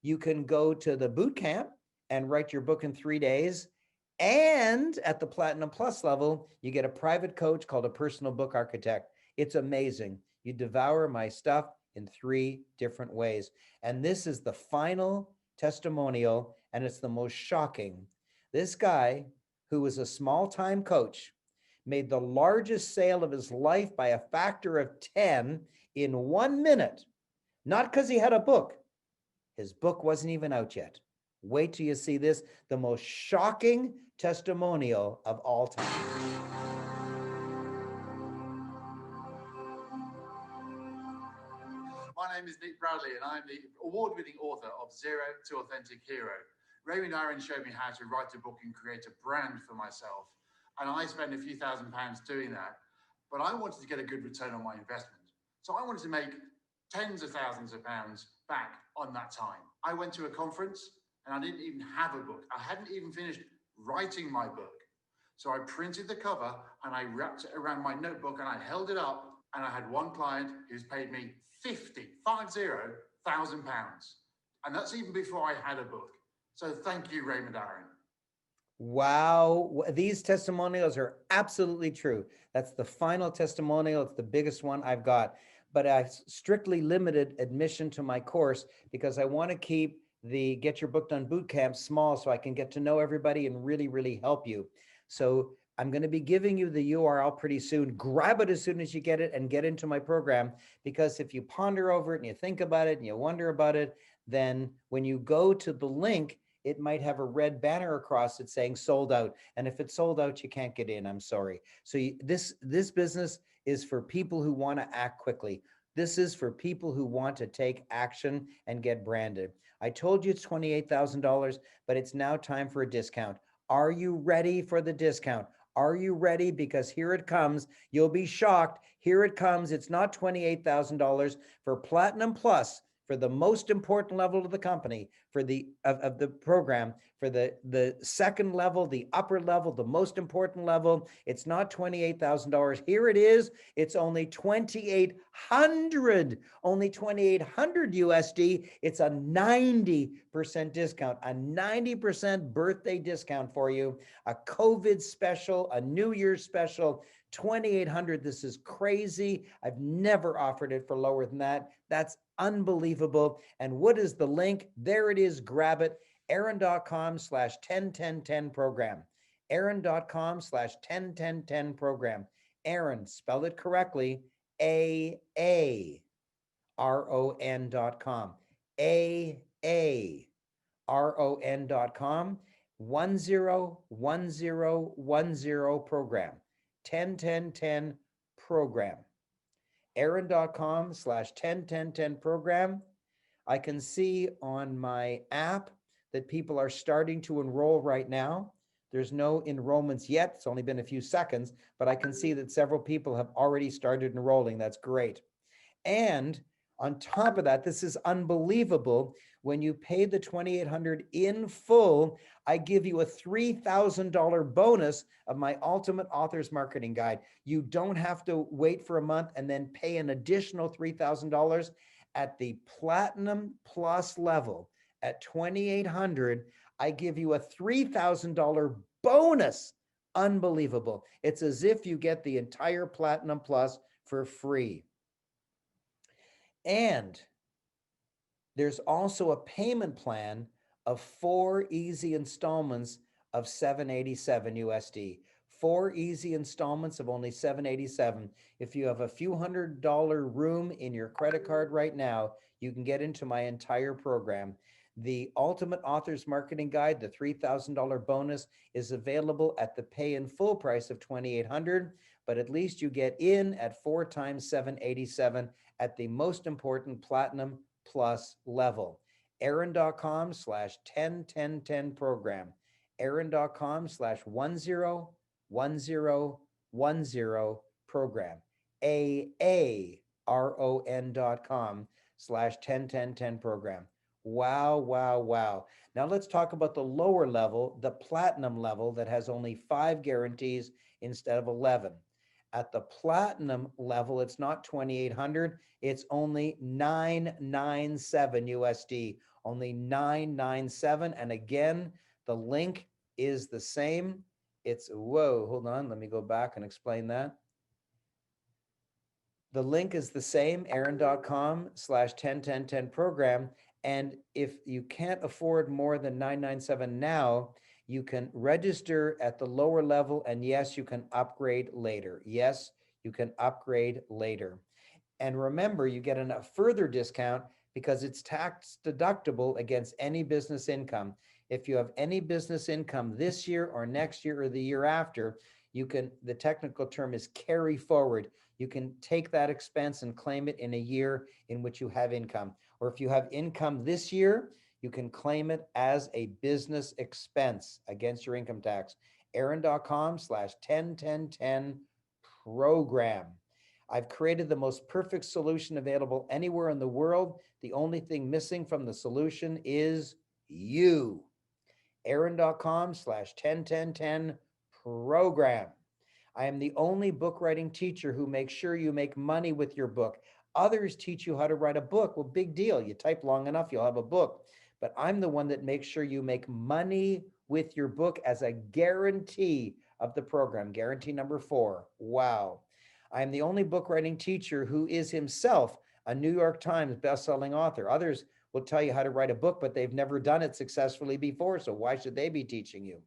G: you can go to the bootcamp and write your book in 3 days. And at the Platinum Plus level, you get a private coach called a personal book architect. It's amazing. You devour my stuff in 3 different ways. And this is the final testimonial, and it's the most shocking. This guy, who was a small-time coach, made the largest sale of his life by a factor of 10 in 1 minute. Not because he had a book. His book wasn't even out yet. Wait till you see this, the most shocking testimonial of all time.
B: My name is Nick Bradley, and I'm the award-winning author of Zero to Authentic Hero. Raymond Aaron showed me how to write a book and create a brand for myself, and I spent a few £1,000s doing that, but I wanted to get a good return on my investment. So I wanted to make tens of thousands of pounds back on that time. I went to a conference, and I didn't even have a book. I hadn't even finished writing my book. So I printed the cover, and I wrapped it around my notebook, and I held it up, and I had one client who's paid me £50,000. And that's even before I had a book. So thank you, Raymond Aaron.
G: Wow, these testimonials are absolutely true. That's the final testimonial. It's the biggest one I've got. But I strictly limited admission to my course because I want to keep the Get Your Book Done bootcamp small so I can get to know everybody and really, really help you. So I'm going to be giving you the URL pretty soon. Grab it as soon as you get it and get into my program, because if you ponder over it and you think about it and you wonder about it, then when you go to the link, it might have a red banner across it saying sold out. And if it's sold out, you can't get in. I'm sorry. So this business is for people who want to act quickly. This is for people who want to take action and get branded. I told you it's $28,000, but it's now time for a discount. Are you ready for the discount? Are you ready? Because here it comes. You'll be shocked. Here it comes. It's not $28,000 for Platinum Plus, for the most important level of the company, for the of the program, for the second level, the upper level, the most important level. It's not $28,000. Here it is. It's only $2,800. Only $2,800 USD. It's a 90% discount, a 90% birthday discount for you, a COVID special, a New Year's special. $2,800. This is crazy. I've never offered it for lower than that. That's unbelievable. And what is the link? There it is. Grab it. Aaron.com/101010 program. Aaron.com/101010 program. Aaron, spell it correctly. AARON.com. AARON.com. 101010 program. 101010 program. Aaron.com/101010 program. I can see on my app that people are starting to enroll right now. There's no enrollments yet. It's only been a few seconds, but I can see that several people have already started enrolling. That's great. And on top of that, this is unbelievable. When you pay the $2,800 in full, I give you a $3,000 bonus of my Ultimate Authors Marketing Guide. You don't have to wait for a month and then pay an additional $3,000 at the Platinum Plus level. At $2,800, I give you a $3,000 bonus. Unbelievable. It's as if you get the entire Platinum Plus for free. And there's also a payment plan of 4 easy installments of $787 USD. 4 easy installments of only $787. If you have a few $100 room in your credit card right now, you can get into my entire program. The Ultimate Authors Marketing Guide, the $3,000 bonus, is available at the pay in full price of $2,800, but at least you get in at 4 times $787 at the most important Platinum Plus level. Aaron.com/101010 program. Aaron.com/101010 program. AARON.com/101010 program. Wow, wow, wow. Now let's talk about the lower level, the platinum level that has only 5 guarantees instead of 11. At the platinum level, it's not 2,800, it's only 997 USD, only 997. And again, the link is the same. It's, whoa, hold on, let me go back and explain that. The link is the same, aaron.com/101010 program. And if you can't afford more than 997 now, you can register at the lower level, and yes, you can upgrade later. Yes, you can upgrade later. And remember, you get a further discount because it's tax deductible against any business income. If you have any business income this year or next year or the year after, you can, the technical term is carry forward. You can take that expense and claim it in a year in which you have income. Or if you have income this year, you can claim it as a business expense against your income tax. Aaron.com/101010 program. I've created the most perfect solution available anywhere in the world. The only thing missing from the solution is you. Aaron.com/101010 program. I am the only book writing teacher who makes sure you make money with your book. Others teach you how to write a book. Well, big deal. You type long enough, you'll have a book. But I'm the one that makes sure you make money with your book as a guarantee of the program. Guarantee number 4. Wow. I am the only book writing teacher who is himself a New York Times bestselling author. Others will tell you how to write a book, but they've never done it successfully before. So why should they be teaching you?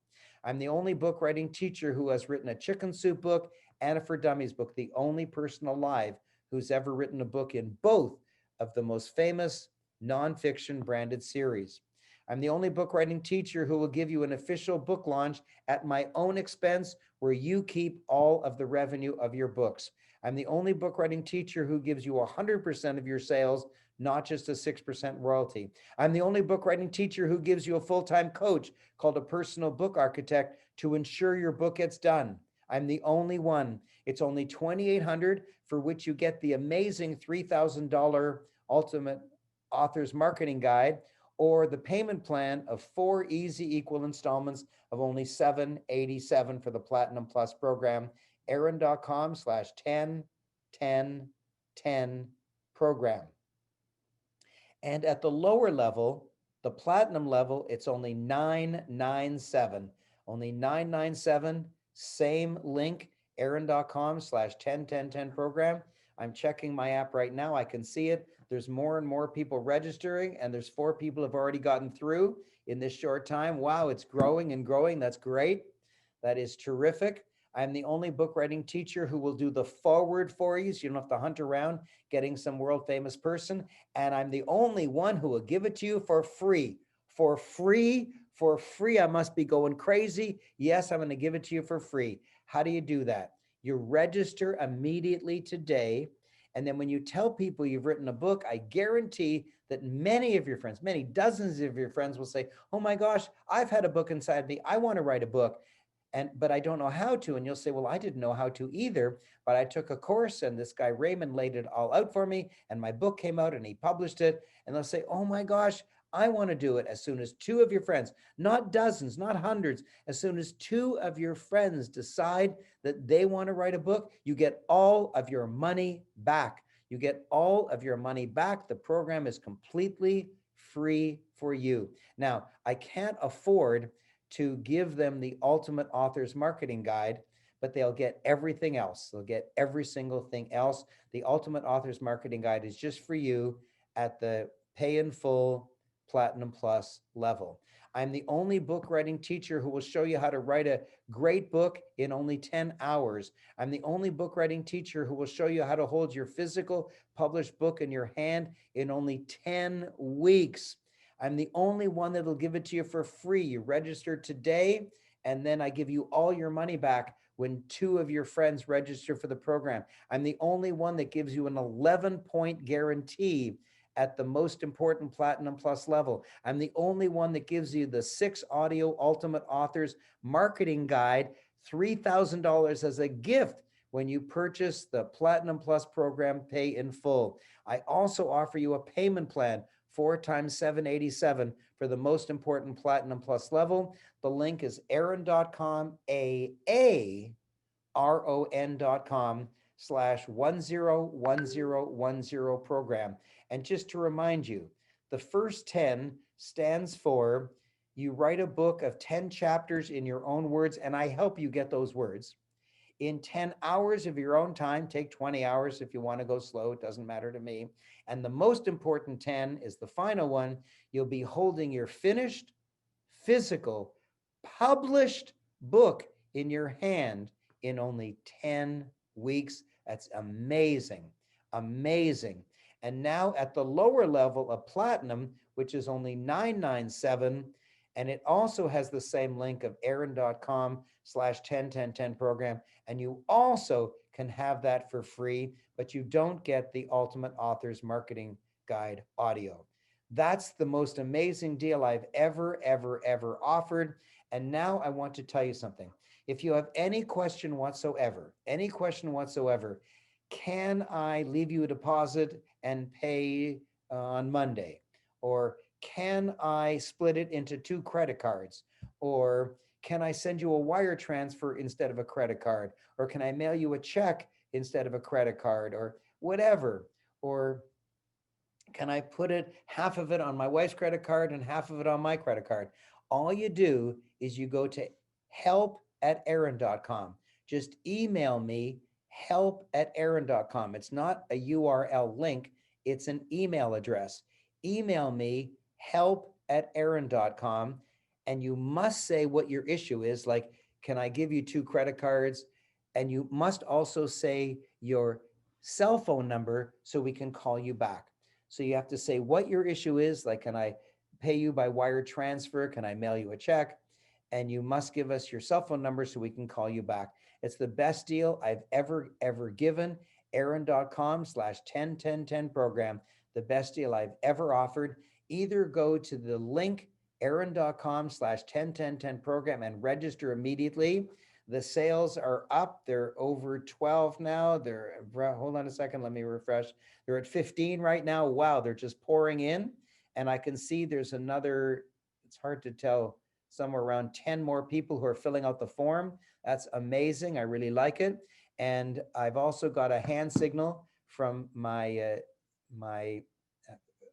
G: I'm the only book writing teacher who has written a chicken soup book and a For Dummies book, the only person alive who's ever written a book in both of the most famous nonfiction branded series. I'm the only book writing teacher who will give you an official book launch at my own expense, where you keep all of the revenue of your books. I'm the only book writing teacher who gives you 100% of your sales, not just a 6% royalty. I'm the only book writing teacher who gives you a full-time coach called a personal book architect to ensure your book gets done. I'm the only one. It's only $2,800, for which you get the amazing $3,000 Ultimate Authors Marketing Guide, or the payment plan of 4 easy equal installments of only $787 for the Platinum Plus program. Aaron.com/101010 program. And at the lower level, the platinum level, it's only $997. Only $997, same link, aaron.com/101010 program. I'm checking my app right now. I can see it. There's more and more people registering, and there's 4 people have already gotten through in this short time. Wow, it's growing and growing. That's great. That is terrific. I'm the only book writing teacher who will do the forward for you, so you don't have to hunt around getting some world famous person. And I'm the only one who will give it to you for free. For free, for free. I must be going crazy. Yes, I'm going to give it to you for free. How do you do that? You register immediately today. And then when you tell people you've written a book, I guarantee that many of your friends, many dozens of your friends will say, oh my gosh, I've had a book inside me. I want to write a book. But I don't know how to. And you'll say, well, I didn't know how to either, but I took a course and this guy Raymond laid it all out for me, and my book came out and he published it. And they'll say, oh my gosh, I want to do it. As soon as 2 of your friends, not dozens, not hundreds, as soon as 2 of your friends decide that they want to write a book, you get all of your money back. You get all of your money back. The program is completely free for you. Now, I can't afford to give them the Ultimate Authors Marketing Guide, but they'll get everything else. They'll get every single thing else. The Ultimate Authors Marketing Guide is just for you at the pay in full Platinum Plus level. I'm the only book writing teacher who will show you how to write a great book in only 10 hours. I'm the only book writing teacher who will show you how to hold your physical published book in your hand in only 10 weeks. I'm the only one that'll give it to you for free. You register today, and then I give you all your money back when 2 of your friends register for the program. I'm the only one that gives you an 11-point guarantee at the most important Platinum Plus level. I'm the only one that gives you the 6 audio Ultimate Authors Marketing Guide, $3,000 as a gift when you purchase the Platinum Plus program, pay in full. I also offer you a payment plan, 4 times $787 for the most important Platinum Plus level. The link is aaron.com, AARON.com/101010 program. And just to remind you, the first 10 stands for you write a book of 10 chapters in your own words, and I help you get those words in 10 hours of your own time. Take 20 hours if you want to go slow, it doesn't matter to me. And the most important 10 is the final one. You'll be holding your finished, physical, published book in your hand in only 10 weeks. That's amazing, amazing. And now at the lower level of Platinum, which is only $997, and it also has the same link of aaron.com/101010 program. And you also can have that for free, but you don't get the Ultimate Authors Marketing Guide audio. That's the most amazing deal I've ever offered. And now I want to tell you something. If you have any question whatsoever, can I leave you a deposit and pay on Monday? Or can I split it into 2 credit cards? Or can I send you a wire transfer instead of a credit card? Or can I mail you a check instead of a credit card? Or whatever. Or can I put it, half of it on my wife's credit card and half of it on my credit card? All you do is you go to help@aaron.com. Just email me help@aaron.com. It's not a URL link, it's an email address. Email me help@aaron.com, and you must say what your issue is. Like, can I give you 2 credit cards? And you must also say your cell phone number so we can call you back. So you have to say what your issue is. Like, can I pay you by wire transfer? Can I mail you a check? And you must give us your cell phone number so we can call you back. It's the best deal I've ever given. aaron.com/101010 program. The best deal I've ever offered. Either go to the link aaron.com/101010 program and register immediately. The sales are up. They're over 12 now. Hold on a second, let me refresh. They're at 15 right now. Wow, they're just pouring in. And I can see there's another, it's hard to tell, somewhere around 10 more people who are filling out the form. That's amazing. I really like it. And I've also got a hand signal from my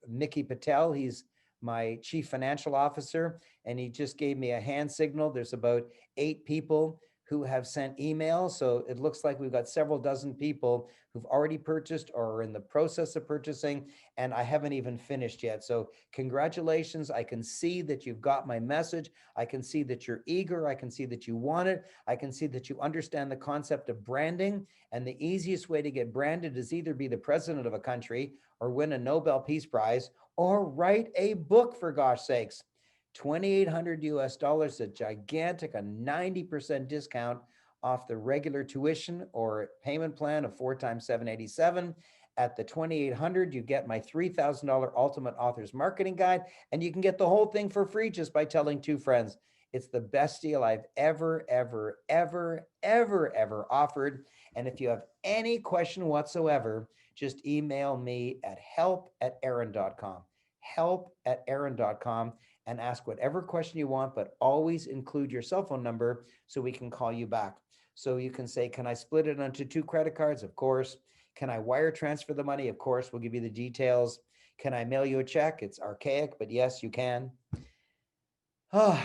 G: Mickey Patel. He's my chief financial officer, and he just gave me a hand signal. There's about 8 people who have sent emails. So it looks like we've got several dozen people who've already purchased or are in the process of purchasing, and I haven't even finished yet. So congratulations. I can see that you've got my message. I can see that you're eager. I can see that you want it. I can see that you understand the concept of branding. And the easiest way to get branded is either be the president of a country or win a Nobel Peace Prize or write a book, for gosh sakes. $2,800, a gigantic, a 90% discount off the regular tuition or payment plan of 4 times $787. At the $2,800, you get my $3,000 Ultimate Authors Marketing Guide, and you can get the whole thing for free just by telling 2 friends. It's the best deal I've ever offered. And if you have any question whatsoever, just email me at help@aaron.com. help@aaron.com, and ask whatever question you want, but always include your cell phone number so we can call you back. So you can say, can I split it onto 2 credit cards? Of course. Can I wire transfer the money? Of course. We'll give you the details. Can I mail you a check? It's archaic, but yes, you can. Oh,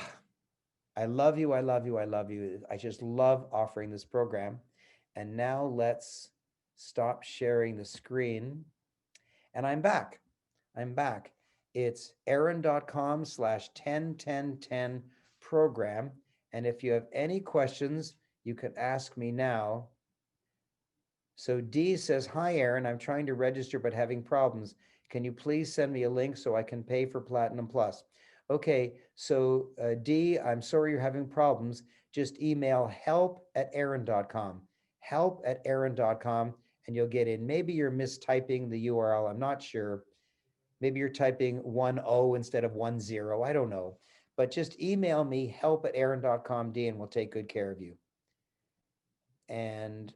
G: I love you. I love you. I love you. I just love offering this program. And now let's stop sharing the screen. And I'm back. It's aaron.com/101010 program. And if you have any questions, you can ask me now. So D says, hi, Aaron, I'm trying to register but having problems. Can you please send me a link so I can pay for Platinum Plus? Okay, so D, I'm sorry you're having problems. Just email help@aaron.com, help@aaron.com, and you'll get in. Maybe you're mistyping the URL. I'm not sure. Maybe you're typing 10 instead of 10. I don't know. But just email me help@aaron.com, D, and we'll take good care of you. And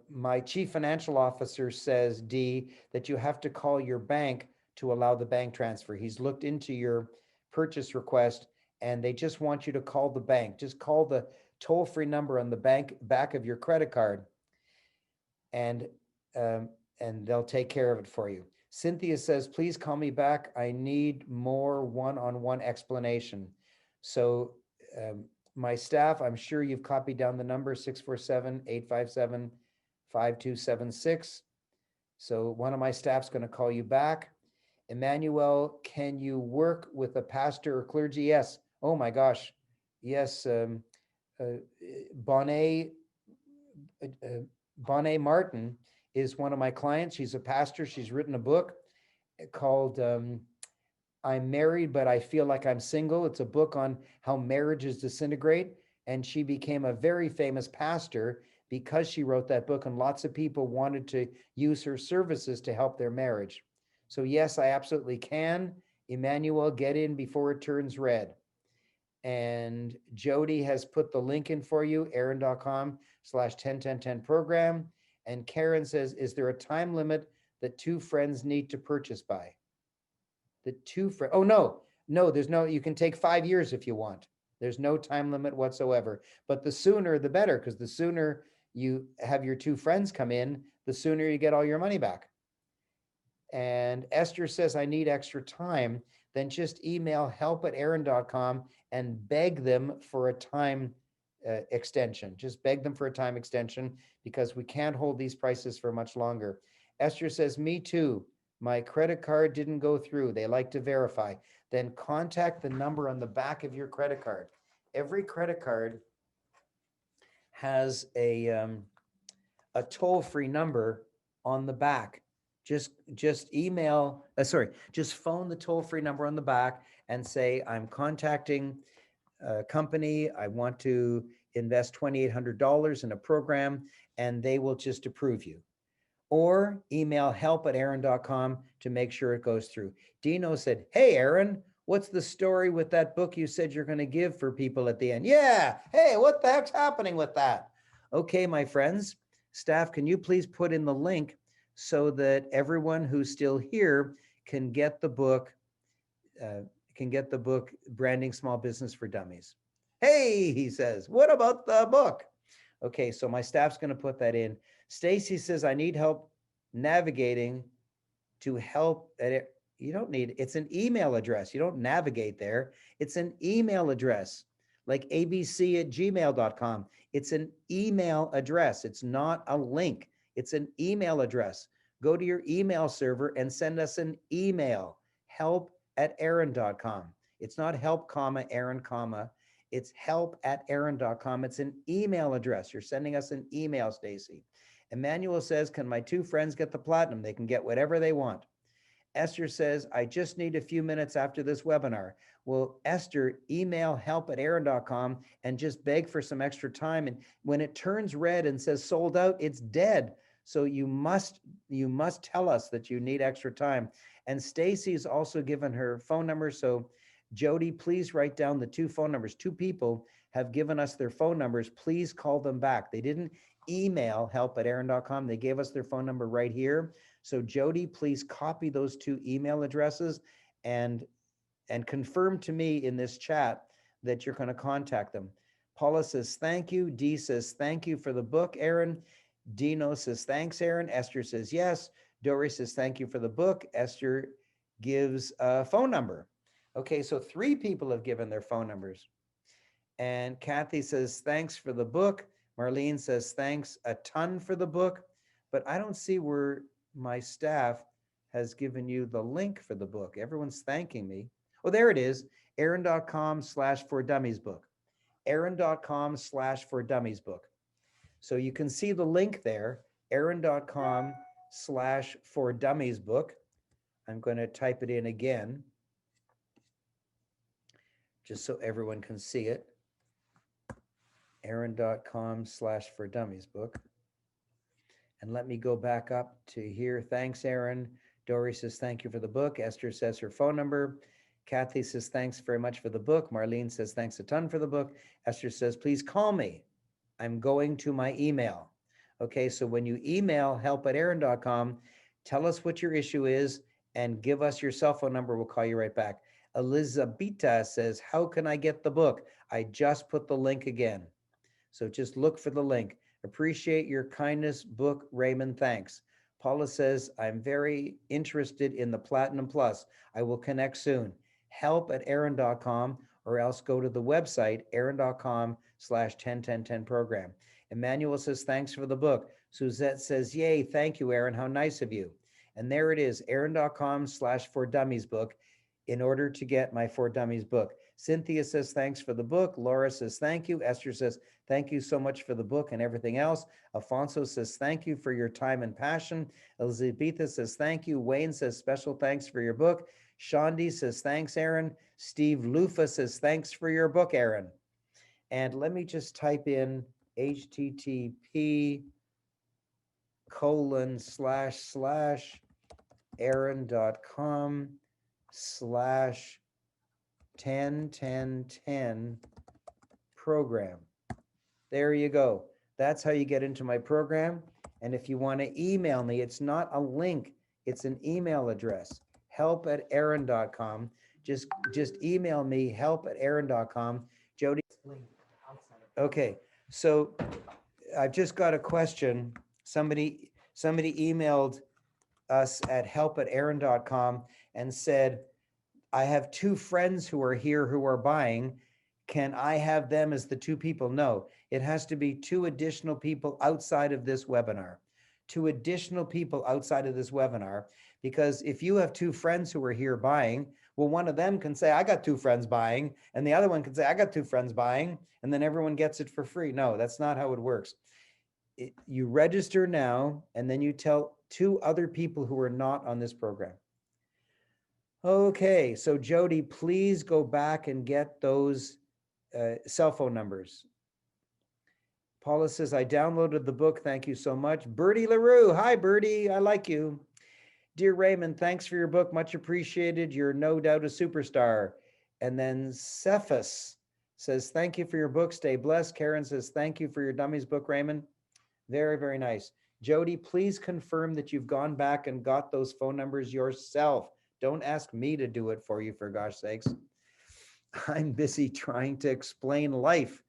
G: my chief financial officer says, D, that you have to call your bank to allow the bank transfer. He's looked into your purchase request and they just want you to call the bank. Just call the toll-free number on the back of your credit card and they'll take care of it for you. Cynthia says, please call me back. I need more one-on-one explanation. So my staff, I'm sure you've copied down the number 647-857-5276. So one of my staff's going to call you back. Emmanuel, can you work with a pastor or clergy? Yes. Oh my gosh. Yes. Bonnet Martin is one of my clients. She's a pastor. She's written a book called I'm Married, but I Feel Like I'm Single. It's a book on how marriages disintegrate. And she became a very famous pastor because she wrote that book, and lots of people wanted to use her services to help their marriage. So yes, I absolutely can. Emmanuel, get in before it turns red. And Jody has put the link in for you, aaron.com/101010 program. And Karen says, is there a time limit that two friends need to purchase by? The two friends, oh no, there's no, you can take 5 years if you want. There's no time limit whatsoever, but the sooner the better, because the sooner you have your two friends come in, the sooner you get all your money back. And Esther says, I need extra time. Then just email help@aaron.com and beg them for a time extension. Just beg them for a time extension because we can't hold these prices for much longer. Esther says, me too. My credit card didn't go through. They like to verify. Then contact the number on the back of your credit card. Every credit card has a toll-free number on the back. Just phone the toll-free number on the back and say, I'm contacting a company. I want to invest $2,800 in a program, and they will just approve you. Or email help@aaron.com to make sure it goes through. Dino said, hey, Aaron, what's the story with that book you said you're going to give for people at the end? Yeah. Hey, what the heck's happening with that? Okay, my friends, staff, can you please put in the link so that everyone who's still here can get the book, Branding Small Business for Dummies. Hey, he says, what about the book? Okay, so my staff's going to put that in. Stacy says, I need help navigating to help at it. You don't need, it's an email address. You don't navigate there. It's an email address, like abc@gmail.com. It's an email address. It's not a link. It's an email address. Go to your email server and send us an email, help@aaron.com. It's not help, Aaron, it's help@aaron.com. It's an email address. You're sending us an email, Stacy. Emmanuel says, can my two friends get the platinum? They can get whatever they want. Esther says, I just need a few minutes after this webinar. Well, Esther, email help@aaron.com and just beg for some extra time. And when it turns red and says sold out, it's dead. So you must tell us that you need extra time. And Stacy's also given her phone number. So Jody, please write down the two phone numbers. Two people have given us their phone numbers. Please call them back. They didn't email help@aaron.com. They gave us their phone number right here. So Jody, please copy those two email addresses and confirm to me in this chat that you're going to contact them. Paula says, thank you. Dee says, thank you for the book, Aaron. Dino says, thanks, Aaron. Esther says, yes. Dory says, thank you for the book. Esther gives a phone number. Okay, so 3 people have given their phone numbers. And Kathy says, thanks for the book. Marlene says, thanks a ton for the book. But I don't see where my staff has given you the link for the book. Everyone's thanking me. Oh, there it is. Aaron.com/for-dummies book. Aaron.com/for-dummies book. So you can see the link there, Aaron.com for Dummies book. I'm going to type it in again, just so everyone can see it. Aaron.com/for Dummies book. And let me go back up to here. Thanks, Aaron. Dory says, thank you for the book. Esther says her phone number. Kathy says, thanks very much for the book. Marlene says, thanks a ton for the book. Esther says, please call me. I'm going to my email. Okay, so when you email help@aaron.com, tell us what your issue is and give us your cell phone number. We'll call you right back. Elizabeth says, how can I get the book? I just put the link again. So just look for the link. Appreciate your kindness, book, Raymond. Thanks. Paula says, I'm very interested in the Platinum Plus. I will connect soon. Help@aaron.com, or else go to the website, aaron.com/101010 program. Emmanuel says, thanks for the book. Suzette says, yay, thank you, Aaron. How nice of you. And there it is, aaron.com/for Dummies book, in order to get my For Dummies book. Cynthia says, thanks for the book. Laura says, thank you. Esther says, thank you so much for the book and everything else. Alfonso says, thank you for your time and passion. Elizabeth says, thank you. Wayne says, special thanks for your book. Shandi says, thanks, Aaron. Steve Lufa says, thanks for your book, Aaron. And let me just type in http://aaron.com/101010 program. There you go. That's how you get into my program. And if you want to email me, it's not a link, it's an email address, help@aaron.com. Just email me, help@aaron.com. Jody. Okay, so I've just got a question. Somebody emailed us at help@aaron.com and said, I have 2 friends who are here who are buying. Can I have them as the 2 people? No, it has to be 2 additional people outside of this webinar. 2 additional people outside of this webinar, because if you have 2 friends who are here buying, well, one of them can say, I got 2 friends buying, and the other one can say, I got 2 friends buying, and then everyone gets it for free. No, that's not how it works. You register now, and then you tell 2 other people who are not on this program. Okay, so Jody, please go back and get those cell phone numbers. Paula says, I downloaded the book. Thank you so much. Bertie LaRue. Hi, Bertie. I like you. Dear Raymond, thanks for your book. Much appreciated. You're no doubt a superstar. And then Cephas says, thank you for your book. Stay blessed. Karen says, thank you for your Dummies book, Raymond. Very, very nice. Jody, please confirm that you've gone back and got those phone numbers yourself. Don't ask me to do it for you, for gosh sakes. I'm busy trying to explain life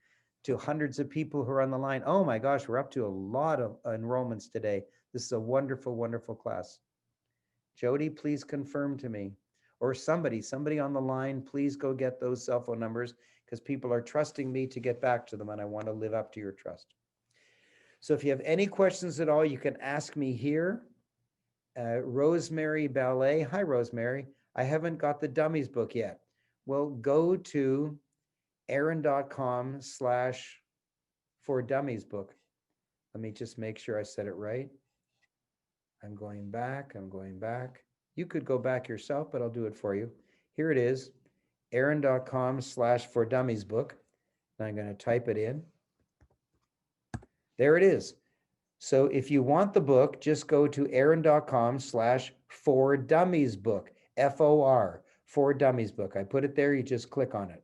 G: to hundreds of people who are on the line. Oh my gosh, we're up to a lot of enrollments today. This is a wonderful, wonderful class. Jody, please confirm to me. Or somebody on the line, please go get those cell phone numbers, because people are trusting me to get back to them, and I want to live up to your trust. So if you have any questions at all, you can ask me here. Rosemary Ballet. Hi, Rosemary. I haven't got the Dummies book yet. Well, go to aaron.com/for Dummies book. Let me just make sure I said it right. I'm going back. You could go back yourself, but I'll do it for you. Here it is, aaron.com/for Dummies book. And I'm going to type it in. There it is. So if you want the book, just go to aaron.com/for Dummies book, FOR, For Dummies book. I put it there, you just click on it.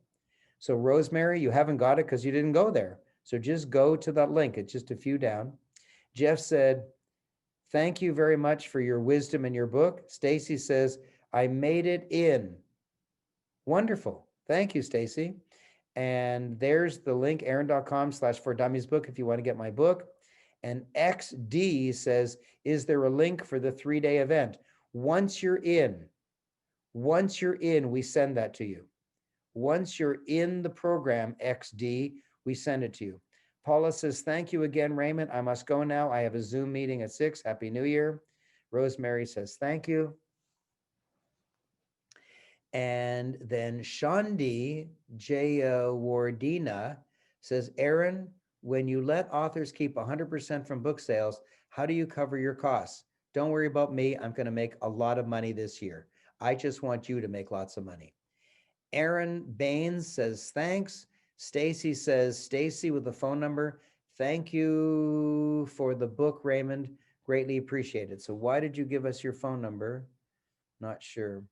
G: So Rosemary, you haven't got it because you didn't go there. So just go to that link. It's just a few down. Jeff said, thank you very much for your wisdom in your book. Stacy says, I made it in. Wonderful. Thank you, Stacy. And there's the link, aaron.com/for Dummies book, if you want to get my book. And XD says, is there a link for the 3-day event? Once you're in, we send that to you. Once you're in the program, XD, we send it to you. Paula says, thank you again, Raymond. I must go now. I have a Zoom meeting at 6. Happy New Year. Rosemary says, thank you. And then Shandi Jayawardena says, Aaron, when you let authors keep 100% from book sales, how do you cover your costs? Don't worry about me. I'm going to make a lot of money this year. I just want you to make lots of money. Aaron Baines says, thanks. Stacy says, Stacy with the phone number. Thank you for the book, Raymond. Greatly appreciated. So why did you give us your phone number? Not sure.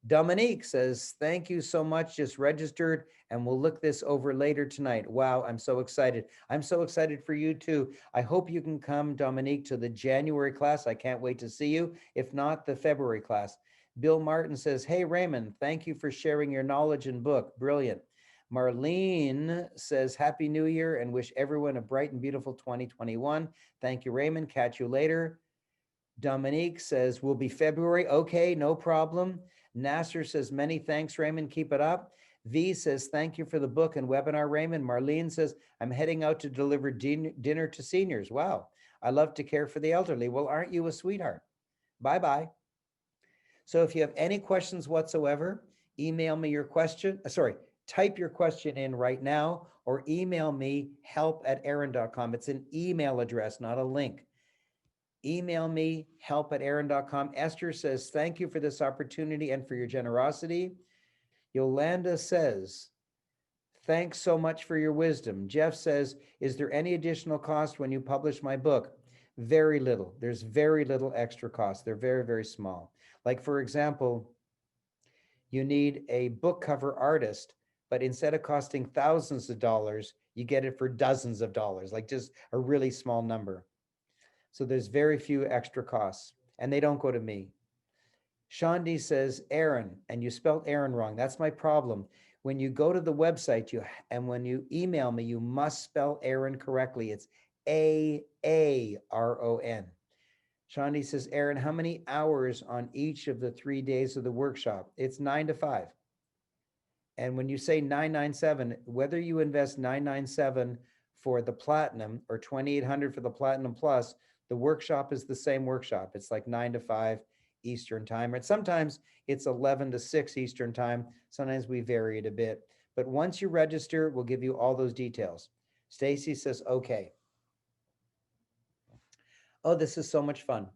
G: Dominique says, thank you so much. Just registered and we'll look this over later tonight. Wow, I'm so excited. I'm so excited for you too. I hope you can come, Dominique, to the January class. I can't wait to see you. If not, the February class. Bill Martin says, hey, Raymond, thank you for sharing your knowledge and book. Brilliant. Marlene says, happy New Year and wish everyone a bright and beautiful 2021. Thank you, Raymond. Catch you later. Dominique says, will be February. Okay, no problem. Nasser says, many thanks, Raymond. Keep it up. V says, thank you for the book and webinar, Raymond. Marlene says, I'm heading out to deliver dinner to seniors. Wow. I love to care for the elderly. Well, aren't you a sweetheart? Bye-bye. So if you have any questions whatsoever, email me your question. Type your question in right now or email me help@aaron.com. It's an email address, not a link. Email me help@aaron.com. Esther says, thank you for this opportunity and for your generosity. Yolanda says, thanks so much for your wisdom. Jeff says, is there any additional cost when you publish my book? Very little. There's very little extra cost. They're very, very small. Like, for example, you need a book cover artist, but instead of costing thousands of dollars, you get it for dozens of dollars, like just a really small number. So there's very few extra costs, and they don't go to me. Shandi says, Aaron, and you spelled Aaron wrong. That's my problem. When you go to the website, and when you email me, you must spell Aaron correctly. It's A-A-R-O-N. Shandi says, Aaron, how many hours on each of the 3 days of the workshop? It's 9 to 5. And when you say 997, whether you invest 997 for the platinum or 2,800 for the platinum plus, the workshop is the same workshop. It's like 9 to 5 Eastern time. And sometimes it's 11 to 6 Eastern time. Sometimes we vary it a bit. But once you register, we'll give you all those details. Stacy says, okay. Oh, this is so much fun.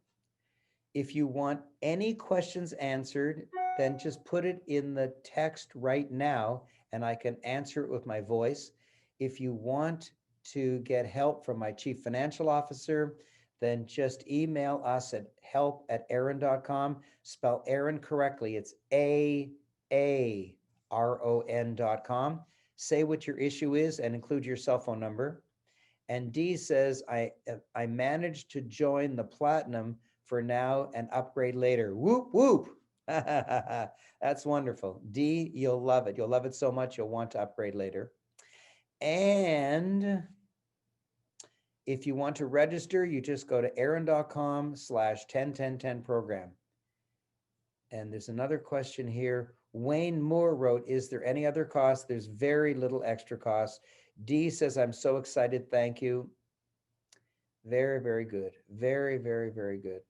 G: If you want any questions answered, then just put it in the text right now and I can answer it with my voice. If you want to get help from my chief financial officer, then just email us at help@aaron.com. Spell Aaron correctly. It's AARON.com. Say what your issue is and include your cell phone number. And D says, I managed to join the platinum for now and upgrade later. Whoop, whoop. That's wonderful. D, you'll love it. You'll love it so much, you'll want to upgrade later. And if you want to register, you just go to aaron.com/101010 program. And there's another question here. Wayne Moore wrote, is there any other cost? There's very little extra cost. D says, I'm so excited. Thank you. Very, very good. Very, very, very good.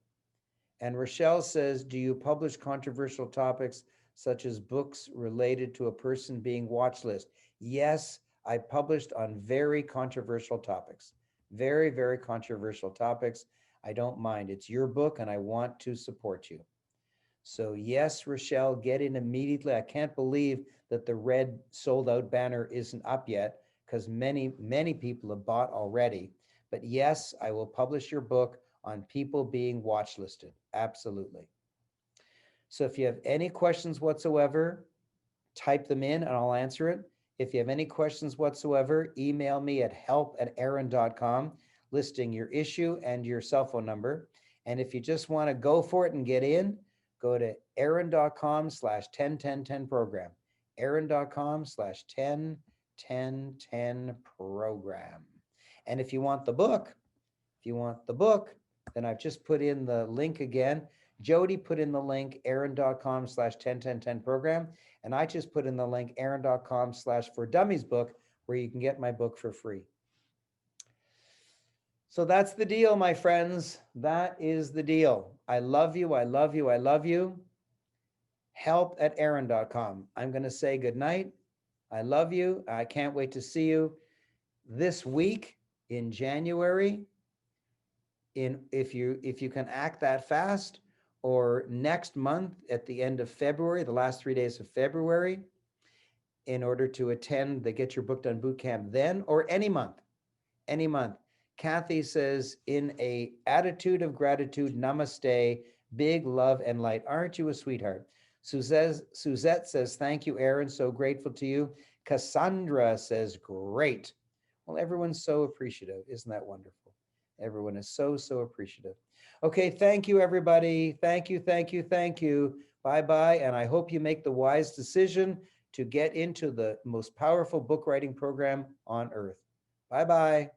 G: And Rochelle says, do you publish controversial topics such as books related to a person being watchlist? Yes, I published on very controversial topics. Very, very controversial topics. I don't mind. It's your book and I want to support you. So yes, Rochelle, get in immediately. I can't believe that the red sold out banner isn't up yet because many, many people have bought already. But yes, I will publish your book on people being watchlisted. Absolutely. So if you have any questions whatsoever, type them in and I'll answer it. If you have any questions whatsoever, email me at help@aaron.com, listing your issue and your cell phone number. And if you just want to go for it and get in, go to aaron.com/101010 program. aaron.com/101010 program. And if you want the book, then I've just put in the link again. Jody put in the link aaron.com/101010 program. And I just put in the link aaron.com/for dummies book, where you can get my book for free. So that's the deal, my friends. That is the deal. I love you. I love you. I love you. Help@aaron.com. I'm going to say good night. I love you. I can't wait to see you this week in January. if you can act that fast, or next month at the end of February, the last 3 days of February, in order to attend the Get Your Book Done boot camp then, or any month, any month. Kathy says, in a attitude of gratitude, namaste, big love and light. Aren't you a sweetheart? Suzette says, thank you, Aaron. So grateful to you. Cassandra says, great. Well, everyone's so appreciative. Isn't that wonderful? Everyone is so, so appreciative. Okay, thank you, everybody. Thank you, thank you, thank you. Bye-bye, and I hope you make the wise decision to get into the most powerful book writing program on earth. Bye-bye.